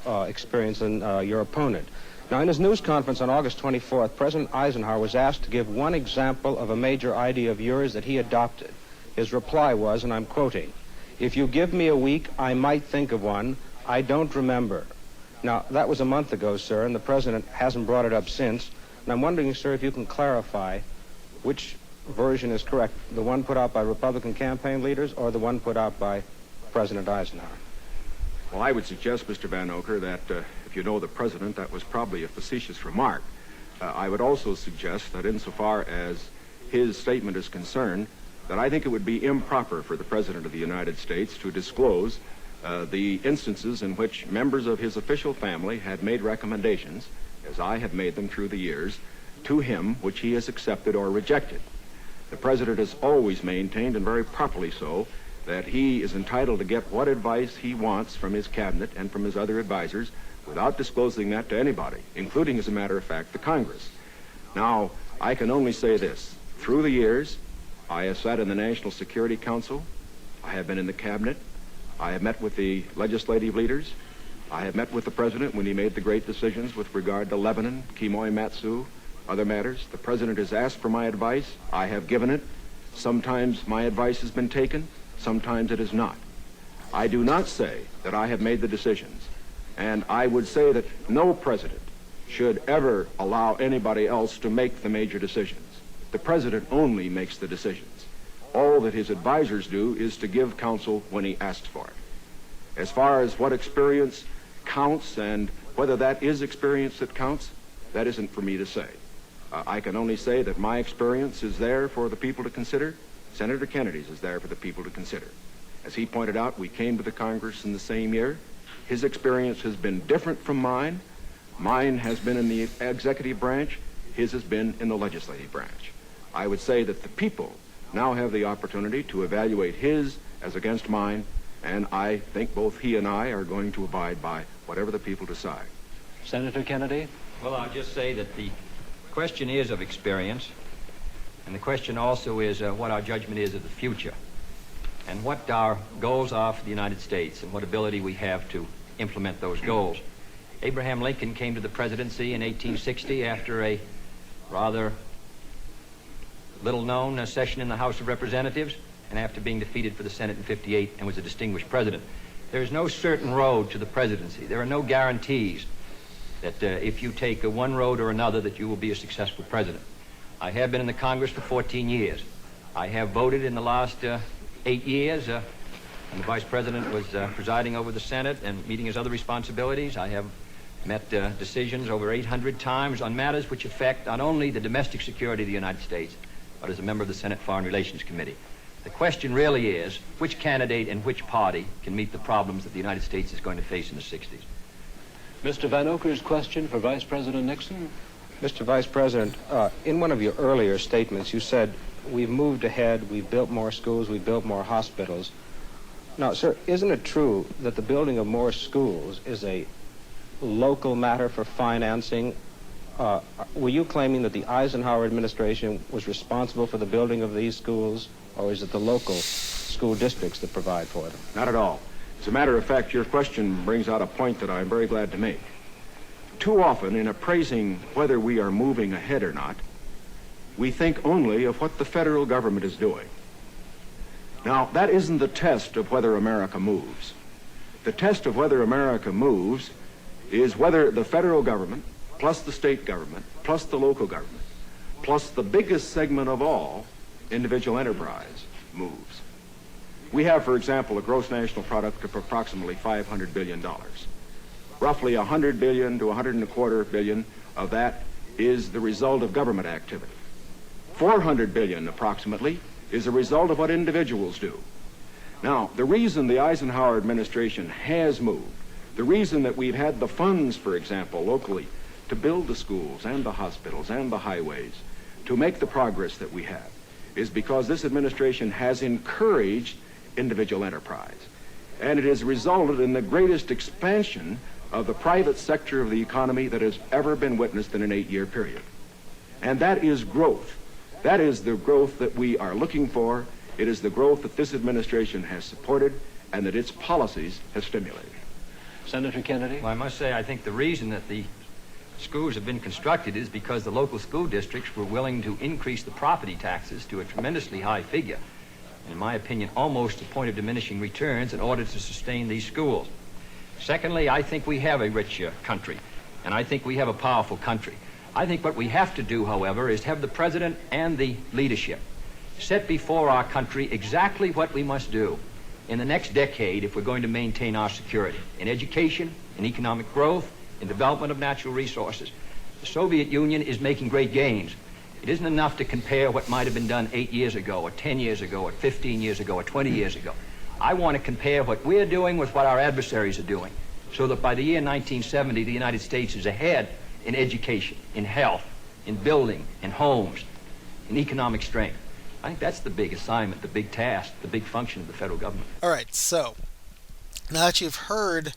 experience than your opponent. Now, in his news conference on August 24th, President Eisenhower was asked to give one example of a major idea of yours that he adopted. His reply was, and I'm quoting, "If you give me a week, I might think of one. I don't remember." Now, that was a month ago, sir, and the President hasn't brought it up since. And I'm wondering, sir, if you can clarify which version is correct, the one put out by Republican campaign leaders or the one put out by President Eisenhower? Well, I would suggest, Mr. Van Oker, that if you know the President, that was probably a facetious remark. I would also suggest that insofar as his statement is concerned, that I think it would be improper for the President of the United States to disclose the instances in which members of his official family had made recommendations, as I have made them through the years, to him which he has accepted or rejected. The President has always maintained, and very properly so, that he is entitled to get what advice he wants from his cabinet and from his other advisors without disclosing that to anybody, including, as a matter of fact, the Congress. Now, I can only say this. Through the years, I have sat in the National Security Council. I have been in the cabinet. I have met with the legislative leaders. I have met with the President when he made the great decisions with regard to Lebanon, Kimoy Matsu, other matters. The President has asked for my advice. I have given it. Sometimes my advice has been taken. Sometimes it is not. I do not say that I have made the decisions. And I would say that no President should ever allow anybody else to make the major decisions. The President only makes the decisions. All that his advisors do is to give counsel when he asks for it. As far as what experience counts and whether that is experience that counts, that isn't for me to say. I can only say that my experience is there for the people to consider. Senator Kennedy's is there for the people to consider. As he pointed out, we came to the Congress in the same year. His experience has been different from mine. Mine has been in the executive branch. His has been in the legislative branch. I would say that the people now have the opportunity to evaluate his as against mine, and I think both he and I are going to abide by whatever the people decide. Senator Kennedy? Well, I'll just say that the question is of experience, and the question also is what our judgment is of the future, and what our goals are for the United States, and what ability we have to implement those goals. Abraham Lincoln came to the presidency in 1860 after a rather little-known session in the House of Representatives, and after being defeated for the Senate in 58 and was a distinguished president. There is no certain road to the presidency. There are no guarantees that if you take one road or another that you will be a successful president. I have been in the Congress for 14 years. I have voted in the last 8 years, and the Vice President was presiding over the Senate and meeting his other responsibilities. I have met decisions over 800 times on matters which affect not only the domestic security of the United States, but as a member of the Senate Foreign Relations Committee. The question really is which candidate and which party can meet the problems that the United States is going to face in the 60s. Mr. Van Oker's question for Vice President Nixon. Mr. Vice President, in one of your earlier statements, you said, we've moved ahead, we've built more schools, we've built more hospitals. Now, sir, isn't it true that the building of more schools is a local matter for financing? Were you claiming that the Eisenhower administration was responsible for the building of these schools, or is it the local school districts that provide for them? Not at all. As a matter of fact, your question brings out a point that I'm very glad to make. Too often, in appraising whether we are moving ahead or not, we think only of what the federal government is doing. Now, that isn't the test of whether America moves. The test of whether America moves is whether the federal government, plus the state government, plus the local government, plus the biggest segment of all, individual enterprise, moves. We have, for example, a gross national product of approximately $500 billion. Roughly $100 billion to $125 billion of that is the result of government activity. $400 billion, approximately, is a result of what individuals do. Now, the reason the Eisenhower administration has moved, the reason that we've had the funds, for example, locally, to build the schools and the hospitals and the highways, to make the progress that we have, is because this administration has encouraged individual enterprise. And it has resulted in the greatest expansion of the private sector of the economy that has ever been witnessed in an 8-year period. And that is growth. That is the growth that we are looking for. It is the growth that this administration has supported and that its policies have stimulated. Senator Kennedy? Well, I must say, I think the reason that the schools have been constructed is because the local school districts were willing to increase the property taxes to a tremendously high figure, in my opinion, almost to the point of diminishing returns in order to sustain these schools. Secondly, I think we have a rich country, and I think we have a powerful country. I think what we have to do, however, is have the president and the leadership set before our country exactly what we must do in the next decade if we're going to maintain our security in education, in economic growth, in development of natural resources. The Soviet Union is making great gains. It isn't enough to compare what might have been done 8 years ago, or 10 years ago, or 15 years ago, or 20 years ago. I want to compare what we're doing with what our adversaries are doing, so that by the year 1970, the United States is ahead in education, in health, in building, in homes, in economic strength. I think that's the big assignment, the big task, the big function of the federal government. All right, so now that you've heard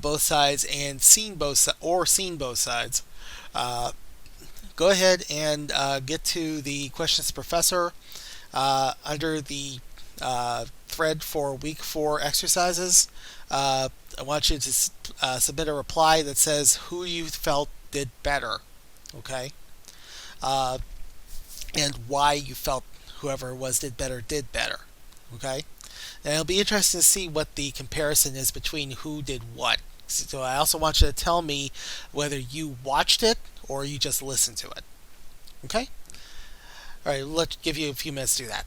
both sides and seen both sides, go ahead and get to the questions professor under the thread for week 4 exercises. I want you to submit a reply that says who you felt did better, okay, and why you felt whoever it was did better, okay. And it'll be interesting to see what the comparison is between who did what. So I also want you to tell me whether you watched it or you just listened to it. Okay? Alright, let's give you a few minutes to do that.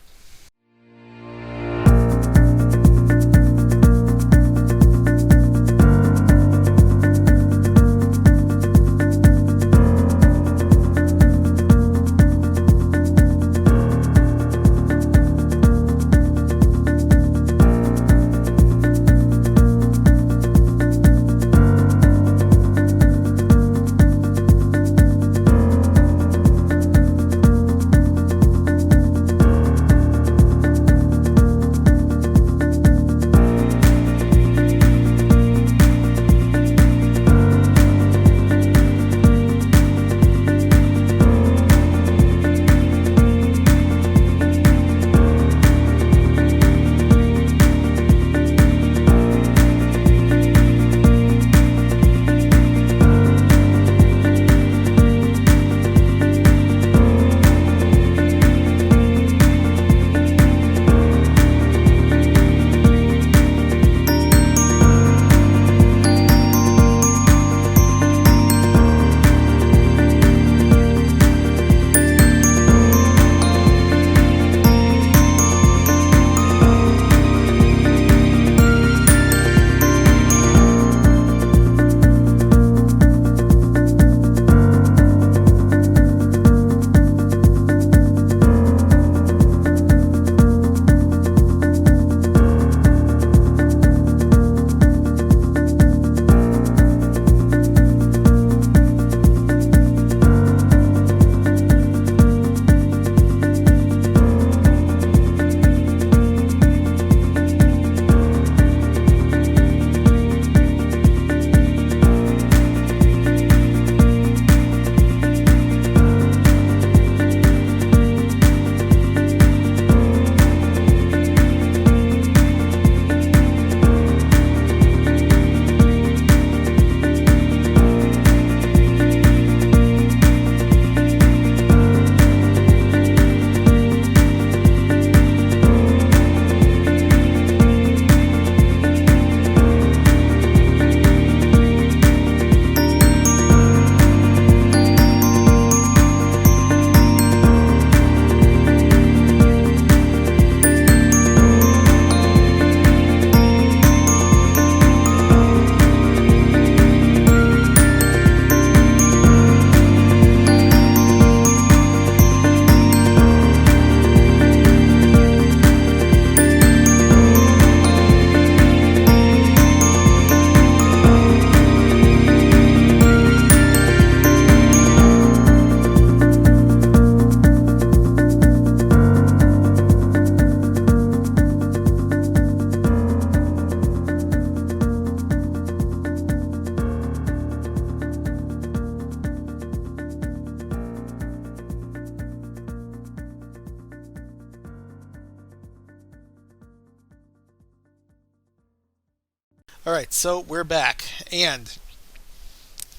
Alright, so we're back, and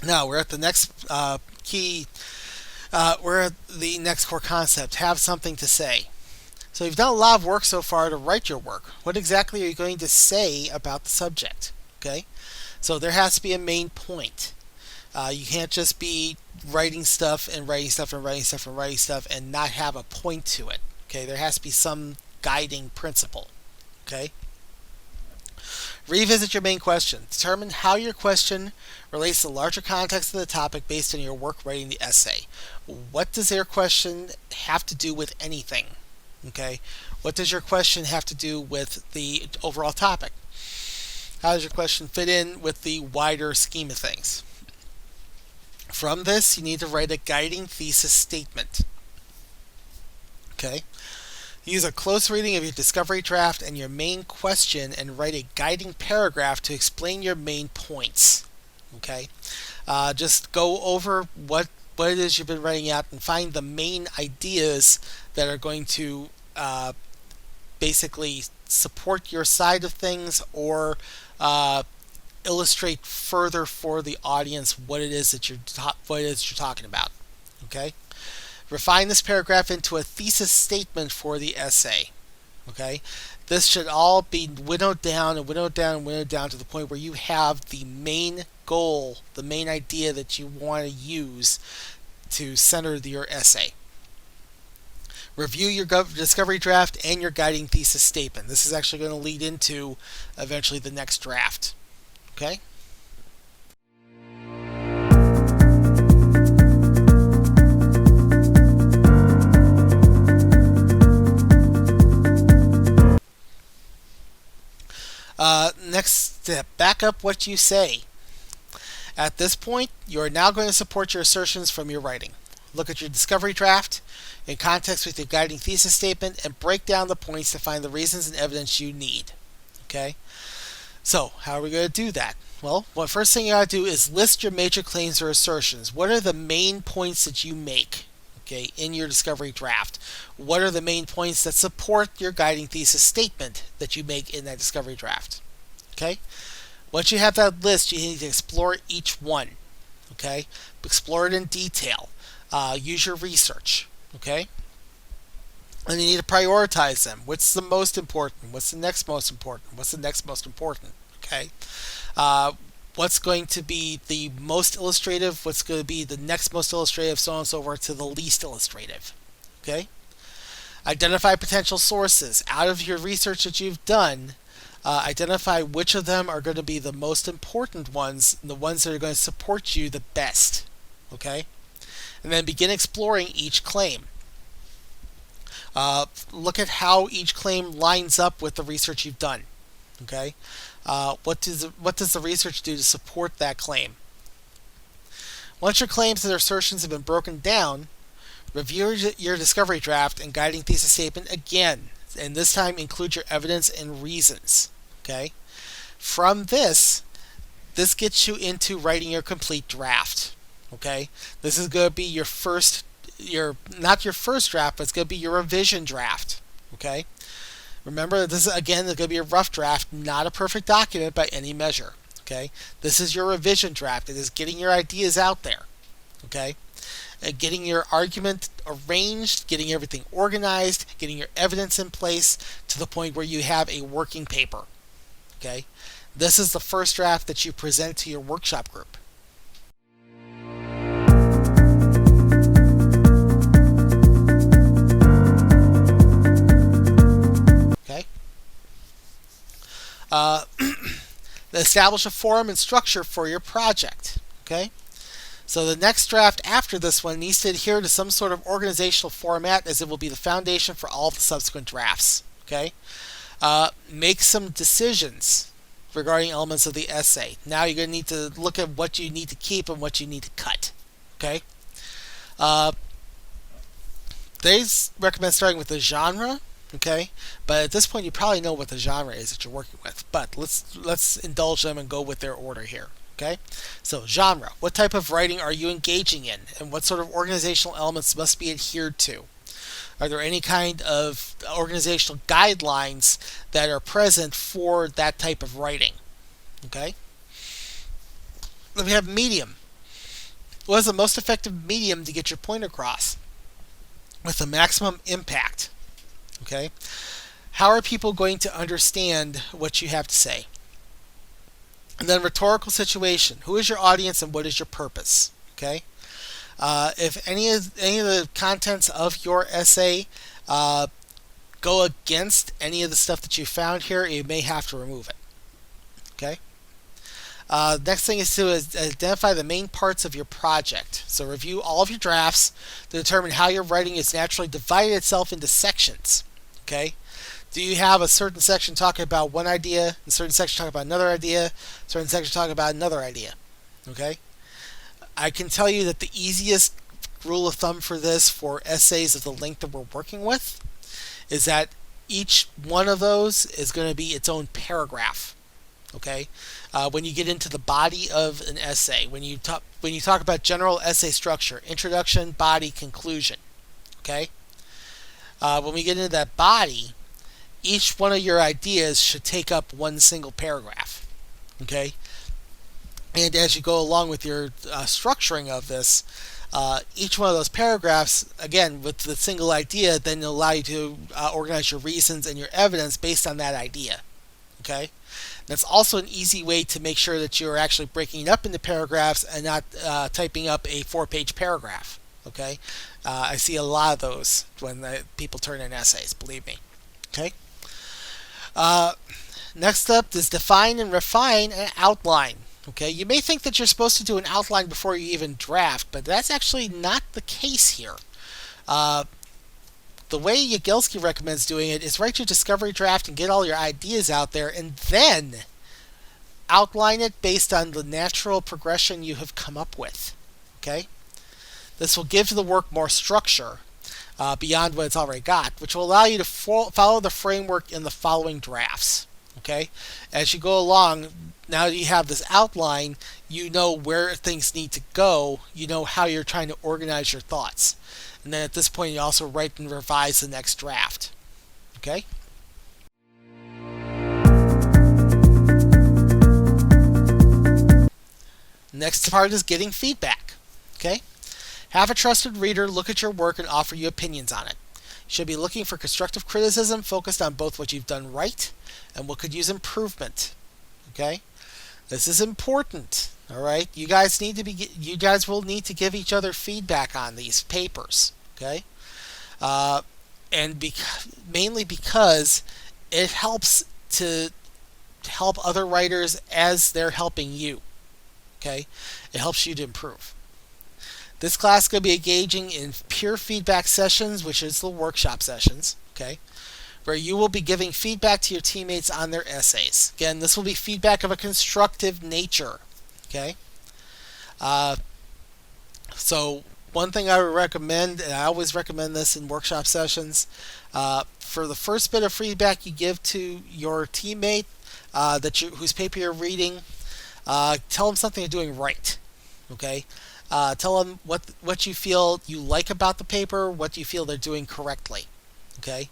now we're at the next we're at the next core concept, have something to say. So you've done a lot of work so far to write your work. What exactly are you going to say about the subject? Okay, so there has to be a main point. You can't just be writing stuff and writing stuff and writing stuff and writing stuff and not have a point to it. Okay, there has to be some guiding principle. Okay. Revisit your main question. Determine how your question relates to the larger context of the topic based on your work writing the essay. What does your question have to do with anything? Okay, what does your question have to do with the overall topic? How does your question fit in with the wider scheme of things? From this, you need to write a guiding thesis statement. Okay, use a close reading of your discovery draft and your main question and write a guiding paragraph to explain your main points. Okay, just go over what it is you've been writing out and find the main ideas that are going to basically support your side of things or illustrate further for the audience what it is that you're talking about. Okay, refine this paragraph into a thesis statement for the essay. Okay, this should all be winnowed down and winnowed down and winnowed down to the point where you have the main goal, the main idea that you want to use to center your essay. Review your discovery draft and your guiding thesis statement. This is actually going to lead into eventually the next draft. Okay? Next step, back up what you say. At this point, you are now going to support your assertions from your writing. Look at your discovery draft in context with your guiding thesis statement and break down the points to find the reasons and evidence you need. Okay? So, how are we going to do that? Well, the first thing you got to do is list your major claims or assertions. What are the main points that you make, okay, in your discovery draft? What are the main points that support your guiding thesis statement that you make in that discovery draft? Okay? Once you have that list, you need to explore each one. Okay? Explore it in detail. Use your research. Okay? And you need to prioritize them. What's the most important? What's the next most important? What's the next most important? Okay? What's going to be the most illustrative? What's going to be the next most illustrative? So on and so forth to the least illustrative. Okay? Identify potential sources. Out of your research that you've done, identify which of them are going to be the most important ones, and the ones that are going to support you the best. Okay? And then begin exploring each claim. Look at how each claim lines up with the research you've done. Okay? What does the research do to support that claim? Once your claims and assertions have been broken down, review your discovery draft and guiding thesis statement again, and this time include your evidence and reasons. Okay? From this gets you into writing your complete draft. Okay? This is going to be your first, not your first draft, but it's going to be your revision draft. Okay? Remember, this is again going to be a rough draft, not a perfect document by any measure. Okay? This is your revision draft. It is getting your ideas out there. Okay? Getting your argument arranged, getting everything organized, getting your evidence in place to the point where you have a working paper. Okay? This is the first draft that you present to your workshop group. Okay? Establish a form and structure for your project. Okay? So the next draft after this one needs to adhere to some sort of organizational format, as it will be the foundation for all the subsequent drafts. Okay? Make some decisions regarding elements of the essay. Now you're going to need to look at what you need to keep and what you need to cut. Okay? They recommend starting with the genre. Okay? But at this point you probably know what the genre is that you're working with. But let's indulge them and go with their order here. Okay? So, genre. What type of writing are you engaging in? And what sort of organizational elements must be adhered to? Are there any kind of organizational guidelines that are present for that type of writing? Okay? Then we have medium. What is the most effective medium to get your point across with the maximum impact? Okay? How are people going to understand what you have to say? And then rhetorical situation. Who is your audience and what is your purpose? Okay? If any of the contents of your essay go against any of the stuff that you found here, you may have to remove it. Okay? Next thing is to identify the main parts of your project. So review all of your drafts to determine how your writing is naturally divided itself into sections. Okay? Do you have a certain section talking about one idea, a certain section talking about another idea, a certain section talking about another idea? Okay? I can tell you that the easiest rule of thumb for this, for essays of the length that we're working with, is that each one of those is going to be its own paragraph. Okay, when you get into the body of an essay, when you talk about general essay structure, introduction, body, conclusion. Okay, when we get into that body, each one of your ideas should take up one single paragraph. Okay, and as you go along with your structuring of this, each one of those paragraphs, again with the single idea, then allow you to organize your reasons and your evidence based on that idea. Okay. That's also an easy way to make sure that you're actually breaking it up into paragraphs and not typing up a 4-page paragraph. Okay, I see a lot of those when people turn in essays. Believe me. Okay. Next up is define and refine an outline. Okay, you may think that you're supposed to do an outline before you even draft, but that's actually not the case here. The way Yagelski recommends doing it is write your discovery draft and get all your ideas out there, and then outline it based on the natural progression you have come up with. Okay? This will give the work more structure beyond what it's already got, which will allow you to follow the framework in the following drafts. Okay? As you go along, now that you have this outline, you know where things need to go, you know how you're trying to organize your thoughts. And then at this point, you also write and revise the next draft. Okay? Next part is getting feedback. Okay? Have a trusted reader look at your work and offer you opinions on it. You should be looking for constructive criticism focused on both what you've done right and what could use improvement. Okay? This is important. All right, you guys will need to give each other feedback on these papers. Okay, and mainly because it helps to help other writers as they're helping you. Okay, it helps you to improve. This class is going to be engaging in peer feedback sessions, which is the workshop sessions. Okay, where you will be giving feedback to your teammates on their essays. Again, this will be feedback of a constructive nature. Okay. So one thing I would recommend, and I always recommend this in workshop sessions, for the first bit of feedback you give to your teammate whose paper you're reading, tell them something you're doing right. Okay. Tell them what you feel you like about the paper, what you feel they're doing correctly. Okay.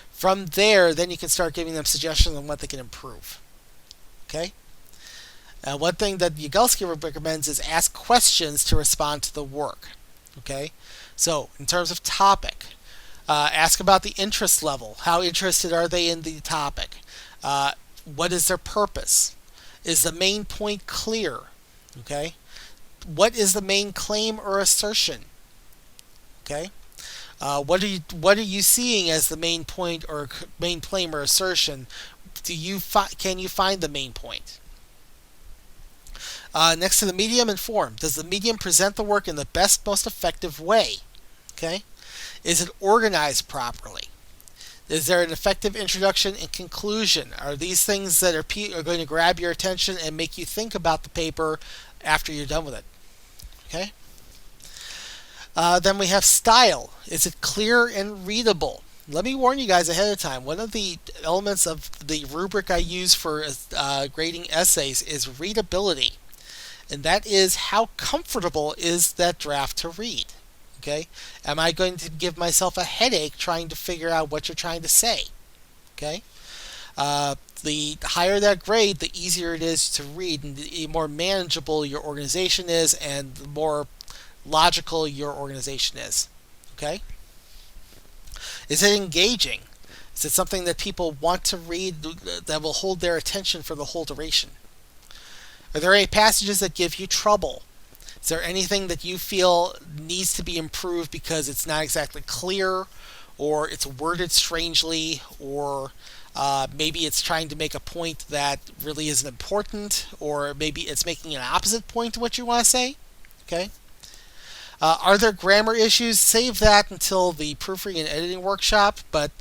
From there, then you can start giving them suggestions on what they can improve. Okay. One thing that Yagelski recommends is ask questions to respond to the work. Okay, so in terms of topic, ask about the interest level. How interested are they in the topic? What is their purpose? Is the main point clear? Okay, what is the main claim or assertion? Okay, what are you seeing as the main point or main claim or assertion? Can you find the main point? Next to the medium and form. Does the medium present the work in the best, most effective way? Okay. Is it organized properly? Is there an effective introduction and conclusion? Are these things that are going to grab your attention and make you think about the paper after you're done with it? Okay. Then we have style. Is it clear and readable? Let me warn you guys ahead of time. One of the elements of the rubric I use for grading essays is readability. And that is how comfortable is that draft to read. Okay? Am I going to give myself a headache trying to figure out what you're trying to say? Okay? The higher that grade, the easier it is to read, and the more manageable your organization is, and the more logical your organization is. Okay? Is it engaging? Is it something that people want to read that will hold their attention for the whole duration? Are there any passages that give you trouble? Is there anything that you feel needs to be improved because it's not exactly clear, or it's worded strangely, or maybe it's trying to make a point that really isn't important, or maybe it's making an opposite point to what you want to say? Okay. Are there grammar issues? Save that until the proofreading and editing workshop, but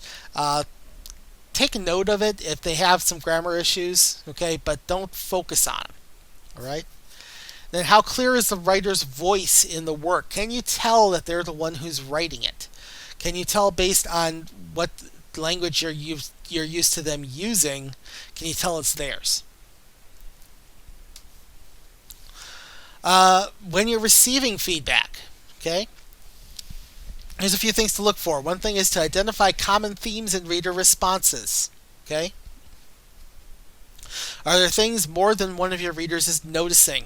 take a note of it if they have some grammar issues, okay, but don't focus on them, all right? Then how clear is the writer's voice in the work? Can you tell that they're the one who's writing it? Can you tell based on what language you're used to them using, can you tell it's theirs? When you're receiving feedback, okay, here's a few things to look for. One thing is to identify common themes in reader responses. Okay? Are there things more than one of your readers is noticing?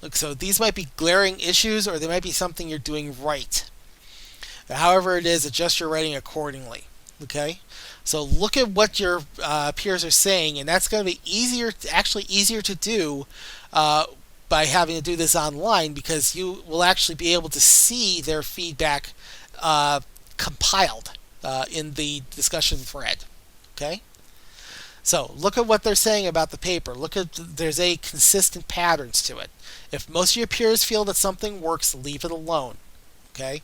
Look, so these might be glaring issues, or they might be something you're doing right. However it is, adjust your writing accordingly. Okay? So look at what your peers are saying, and that's going to be easier to do by having to do this online, because you will actually be able to see their feedback compiled in the discussion thread. Okay? So look at what they're saying about the paper. Look at there's a consistent patterns to it. If most of your peers feel that something works, leave it alone. Okay?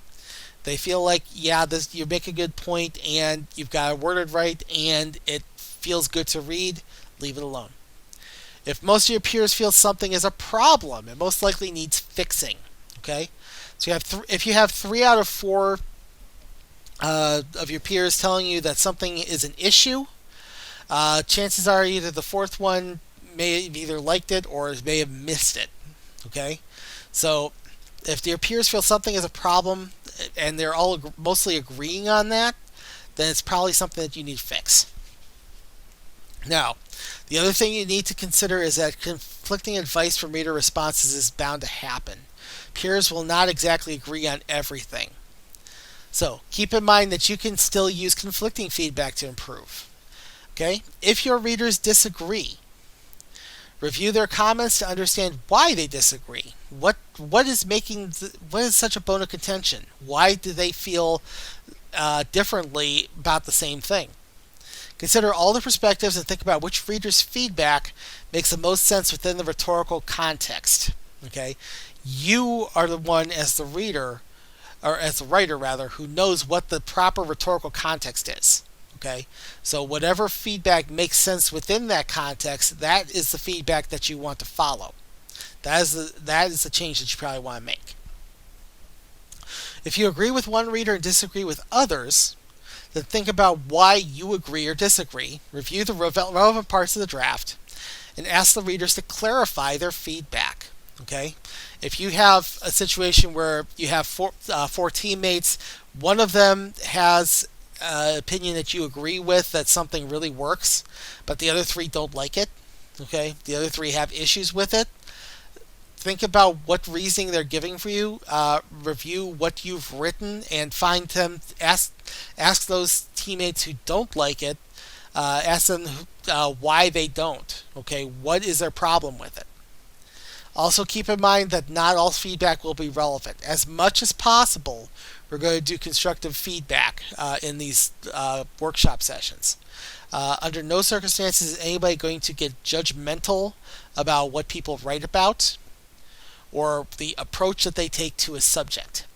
They feel like, yeah, you make a good point and you've got it worded right and it feels good to read, leave it alone. If most of your peers feel something is a problem, it most likely needs fixing. Okay? So if you have 3 out of 4 of your peers telling you that something is an issue, chances are either the 4th one may have either liked it or may have missed it. Okay? So if your peers feel something is a problem and they're all mostly agreeing on that, then it's probably something that you need to fix. Now, the other thing you need to consider is that conflicting advice from reader responses is bound to happen. Peers will not exactly agree on everything. So keep in mind that you can still use conflicting feedback to improve. Okay? If your readers disagree, review their comments to understand why they disagree. What is such a bone of contention? Why do they feel differently about the same thing? Consider all the perspectives and think about which reader's feedback makes the most sense within the rhetorical context. Okay? You are the one as the reader, or as the writer rather, who knows what the proper rhetorical context is. Okay? So whatever feedback makes sense within that context, that is the feedback that you want to follow. That is the change that you probably want to make. If you agree with one reader and disagree with others, then think about why you agree or disagree, review the relevant parts of the draft, and ask the readers to clarify their feedback. Okay? If you have a situation where you have 4 teammates, one of them has an opinion that you agree with that something really works, but the other 3 don't like it, okay? The other 3 have issues with it. Think about what reasoning they're giving for you. Review what you've written and find them. Ask those teammates who don't like it. Ask them why they don't. Okay, what is their problem with it? Also, keep in mind that not all feedback will be relevant. As much as possible, we're going to do constructive feedback in these workshop sessions. Under no circumstances is anybody going to get judgmental about what people write about or the approach that they take to a subject.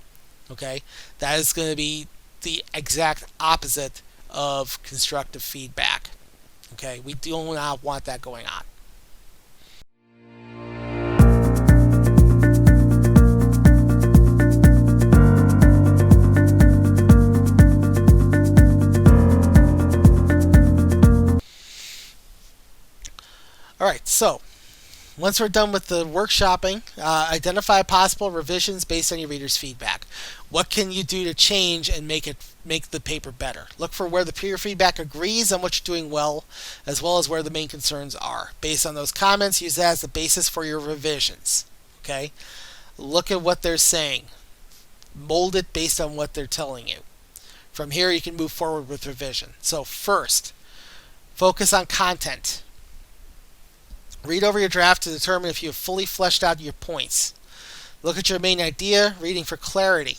Okay? That is going to be the exact opposite of constructive feedback. Okay? We do not want that going on. Alright, so Once we're done with the workshopping, identify possible revisions based on your readers' feedback. What can you do to change and make the paper better? Look for where the peer feedback agrees on what you're doing well as where the main concerns are. Based on those comments, use that as the basis for your revisions. Okay? Look at what they're saying. Mold it based on what they're telling you. From here, you can move forward with revision. So first, focus on content. Read over your draft to determine if you have fully fleshed out your points. Look at your main idea, reading for clarity.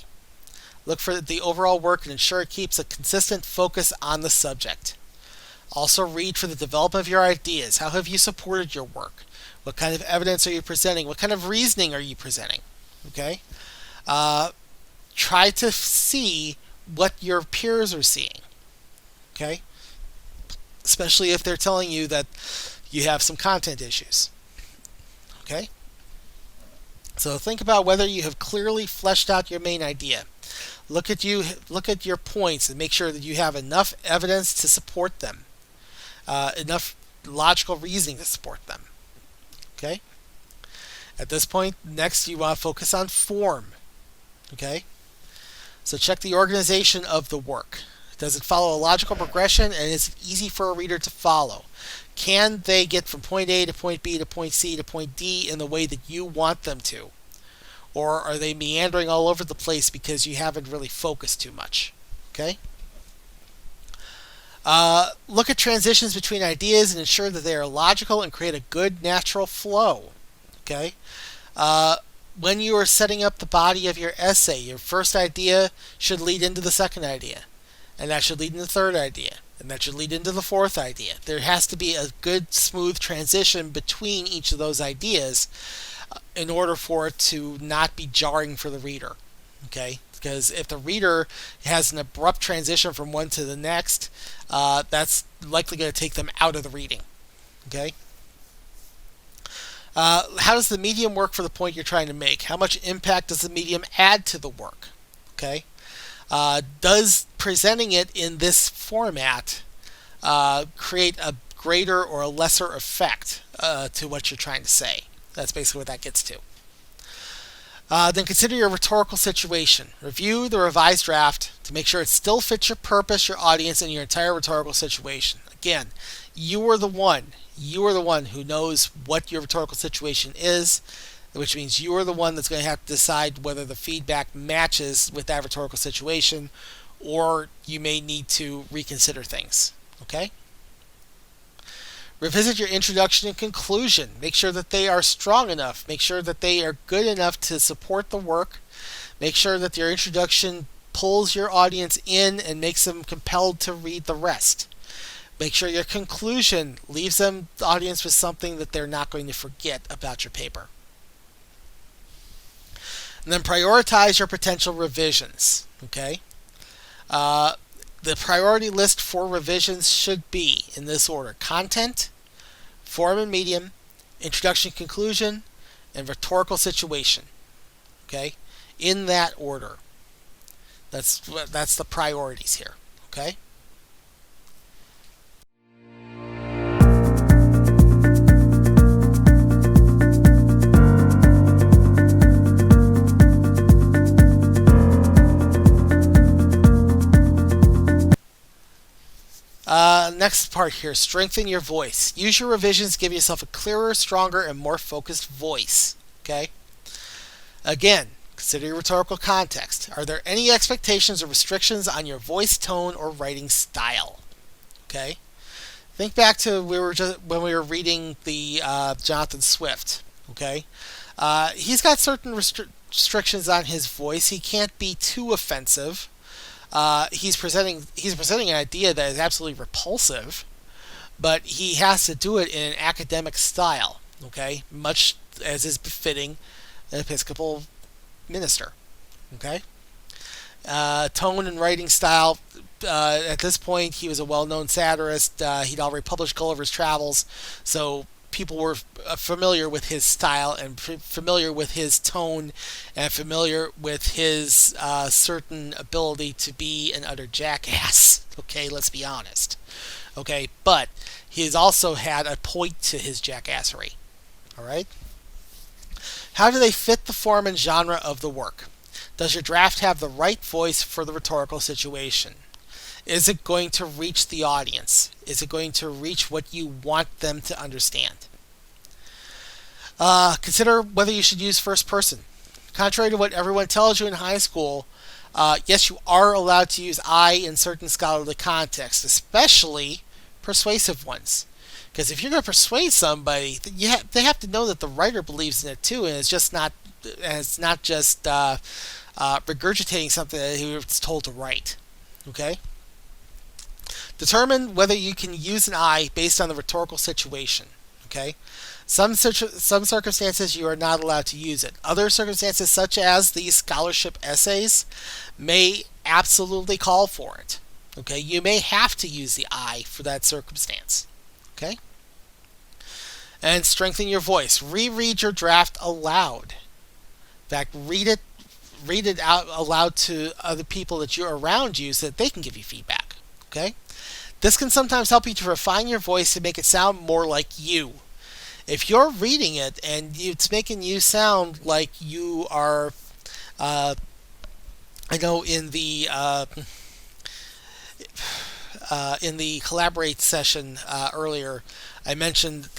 Look for the overall work and ensure it keeps a consistent focus on the subject. Also read for the development of your ideas. How have you supported your work? What kind of evidence are you presenting? What kind of reasoning are you presenting? Okay? Try to see what your peers are seeing. Okay? Especially if they're telling you that you have some content issues. Okay? So think about whether you have clearly fleshed out your main idea. Look at your points and make sure that you have enough evidence to support them. Enough logical reasoning to support them. Okay? At this point, next you want to focus on form. Okay? So check the organization of the work. Does it follow a logical progression, and is it easy for a reader to follow? Can they get from point A to point B to point C to point D in the way that you want them to? Or are they meandering all over the place because you haven't really focused too much? Okay? Look at transitions between ideas and ensure that they are logical and create a good natural flow. Okay? When you are setting up the body of your essay, your first idea should lead into the second idea. And that should lead into the third idea. And that should lead into the fourth idea. There has to be a good, smooth transition between each of those ideas in order for it to not be jarring for the reader. Okay? Because if the reader has an abrupt transition from one to the next, that's likely going to take them out of the reading. Okay? How does the medium work for the point you're trying to make? How much impact does the medium add to the work? Okay? Does presenting it in this format create a greater or a lesser effect to what you're trying to say? That's basically what that gets to. Then consider your rhetorical situation. Review the revised draft to make sure it still fits your purpose, your audience, and your entire rhetorical situation. Again, you are the one. You are the one who knows what your rhetorical situation is, which means you are the one that's going to have to decide whether the feedback matches with that rhetorical situation, or you may need to reconsider things. Okay? Revisit your introduction and conclusion. Make sure that they are strong enough. Make sure that they are good enough to support the work. Make sure that your introduction pulls your audience in and makes them compelled to read the rest. Make sure your conclusion leaves the audience with something that they're not going to forget about your paper. And then prioritize your potential revisions. Okay? The priority list for revisions should be in this order: content, form and medium, introduction, conclusion, and rhetorical situation. Okay? In that order. That's the priorities here. Okay? Next part here, strengthen your voice. Use your revisions to give yourself a clearer, stronger, and more focused voice. Okay? Again, consider your rhetorical context. Are there any expectations or restrictions on your voice, tone, or writing style? Okay? Think back to when we were reading the Jonathan Swift. Okay? He's got certain restrictions on his voice. He can't be too offensive. He's presenting an idea that is absolutely repulsive, but he has to do it in an academic style, okay, much as is befitting an Episcopal minister. Okay, tone and writing style. At this point, he was a well-known satirist. He'd already published Gulliver's Travels, so people were familiar with his style and familiar with his tone and familiar with his certain ability to be an utter jackass. Okay, let's be honest. Okay, but he's also had a point to his jackassery. All right. How do they fit the form and genre of the work? Does your draft have the right voice for the rhetorical situation? Is it going to reach the audience? Is it going to reach what you want them to understand? Consider whether you should use first person. Contrary to what everyone tells you in high school, yes, you are allowed to use I in certain scholarly contexts, especially persuasive ones. Because if you're going to persuade somebody, they have to know that the writer believes in it too, and it's not just regurgitating something that he was told to write. Okay. Determine whether you can use an I based on the rhetorical situation. Okay. Some circumstances you are not allowed to use it. Other circumstances, such as these scholarship essays, may absolutely call for it. Okay. You may have to use the I for that circumstance. Okay. And strengthen your voice. Reread your draft aloud. In fact, read it out aloud to other people that you're around you so that they can give you feedback. Okay? This can sometimes help you to refine your voice and make it sound more like you. If you're reading it and it's making you sound like you are, I know in the Collaborate session earlier, I mentioned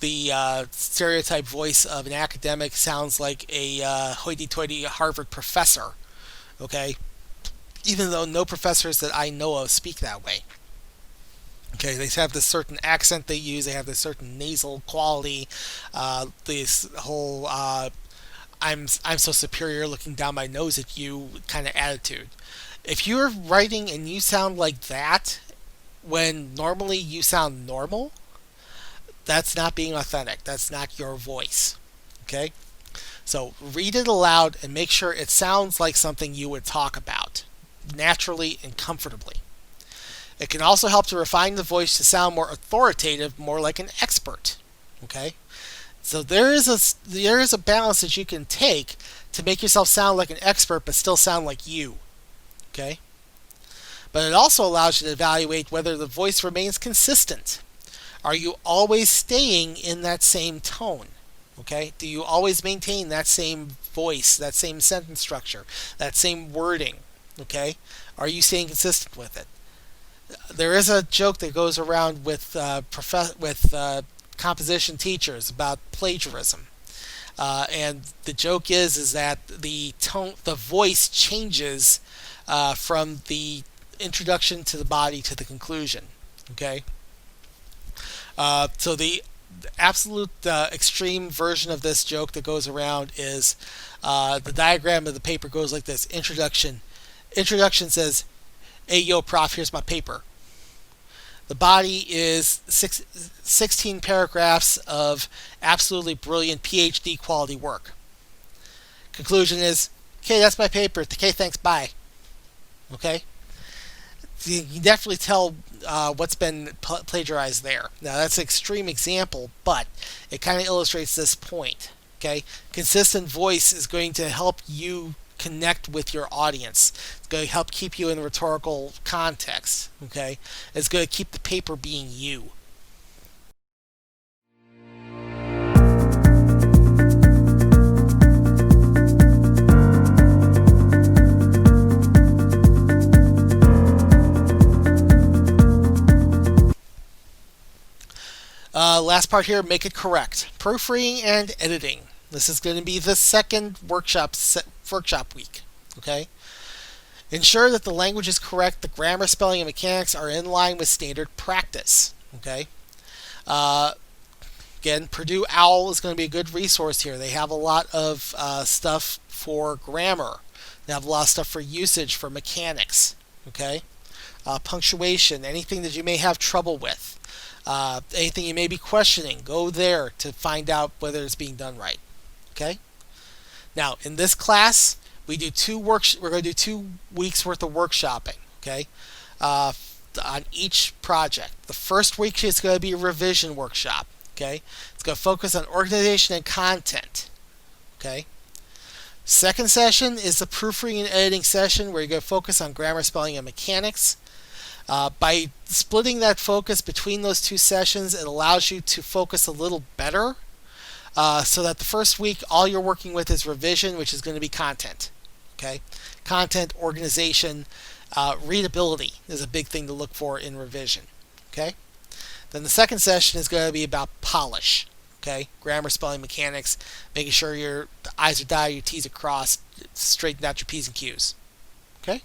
the stereotype voice of an academic sounds like a hoity-toity Harvard professor. Okay, even though no professors that I know of speak that way. Okay, they have this certain accent they use. They have this certain nasal quality. This whole I'm so superior, looking down my nose at you kind of attitude. If you're writing and you sound like that when normally you sound normal, that's not being authentic. That's not your voice. Okay? So read it aloud and make sure it sounds like something you would talk about naturally and comfortably. It can also help to refine the voice to sound more authoritative, more like an expert. Okay? So there is a balance that you can take to make yourself sound like an expert but still sound like you. Okay? But it also allows you to evaluate whether the voice remains consistent. Are you always staying in that same tone? Okay? Do you always maintain that same voice, that same sentence structure, that same wording? Okay? Are you staying consistent with it? There is a joke that goes around with composition teachers about plagiarism. And the joke is that the tone, the voice changes from the introduction to the body to the conclusion. Okay? So the absolute extreme version of this joke that goes around is the diagram of the paper goes like this. Introduction says, "Hey, yo, prof, here's my paper." The body is 16 paragraphs of absolutely brilliant PhD quality work. Conclusion is, "Okay, that's my paper. Okay, thanks, bye." Okay? You can definitely tell what's been plagiarized there. Now, that's an extreme example, but it kind of illustrates this point. Okay? Consistent voice is going to help you connect with your audience. It's going to help keep you in the rhetorical context. Okay? It's going to keep the paper being you. Last part here, make it correct. Proofreading and editing. This is going to be the second workshop week. Okay? Ensure that the language is correct, the grammar, spelling, and mechanics are in line with standard practice. Okay? Again, Purdue OWL is going to be a good resource here. They have a lot of stuff for grammar. They have a lot of stuff for usage, for mechanics. Okay? Punctuation, anything that you may have trouble with. Anything you may be questioning, go there to find out whether it's being done right. Okay? Now, in this class, we're going to do 2 weeks worth of workshopping. Okay? On each project. The first week is going to be a revision workshop. Okay? It's going to focus on organization and content. Okay? Second session is the proofreading and editing session where you're going to focus on grammar, spelling, and mechanics. By splitting that focus between those 2 sessions, it allows you to focus a little better so that the first week all you're working with is revision, which is going to be content. Okay, content, organization, readability is a big thing to look for in revision. Okay, then the second session is going to be about polish. Okay, grammar, spelling, mechanics, making sure your I's are dotted, your T's are crossed, straighten out your P's and Q's. Okay.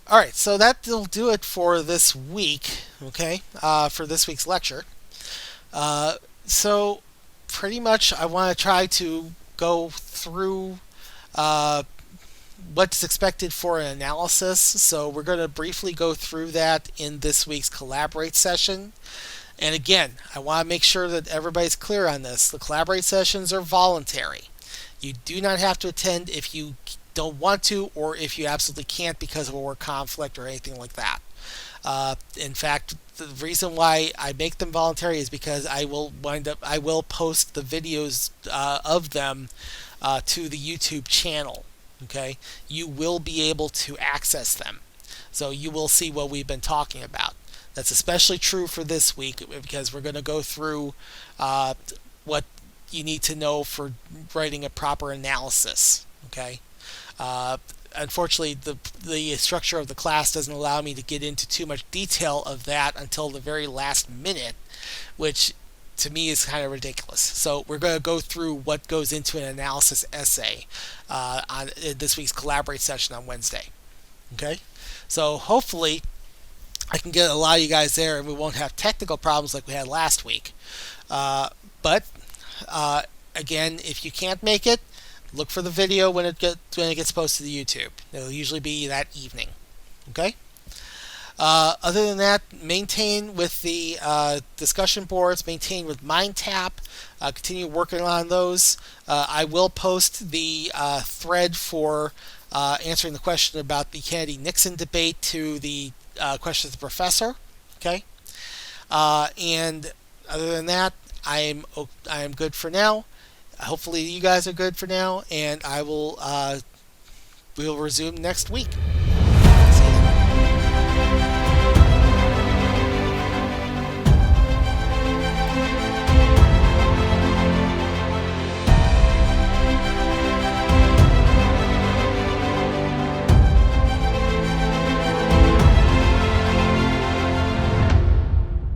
All right, so that'll do it for this week. Okay, for this week's lecture. So pretty much, I want to try to go through what's expected for an analysis. So we're going to briefly go through that in this week's Collaborate session. And again, I want to make sure that everybody's clear on this. The Collaborate sessions are voluntary. You do not have to attend if you don't want to, or if you absolutely can't because of a work conflict or anything like that. In fact, the reason why I make them voluntary is because I will post the videos of them to the YouTube channel. Okay, you will be able to access them, so you will see what we've been talking about. That's especially true for this week because we're going to go through what you need to know for writing a proper analysis. Okay. Unfortunately, the structure of the class doesn't allow me to get into too much detail of that until the very last minute, which to me is kind of ridiculous. So we're going to go through what goes into an analysis essay on this week's Collaborate session on Wednesday. Okay, so hopefully I can get a lot of you guys there and we won't have technical problems like we had last week. But again, if you can't make it, look for the video when it gets posted to YouTube. It'll usually be that evening. Okay. Other than that, maintain with the discussion boards, maintain with MindTap, continue working on those. I will post the thread for answering the question about the Kennedy-Nixon debate to the question of the professor. Okay, and other than that, I am good for now. Hopefully, you guys are good for now, and we will resume next week.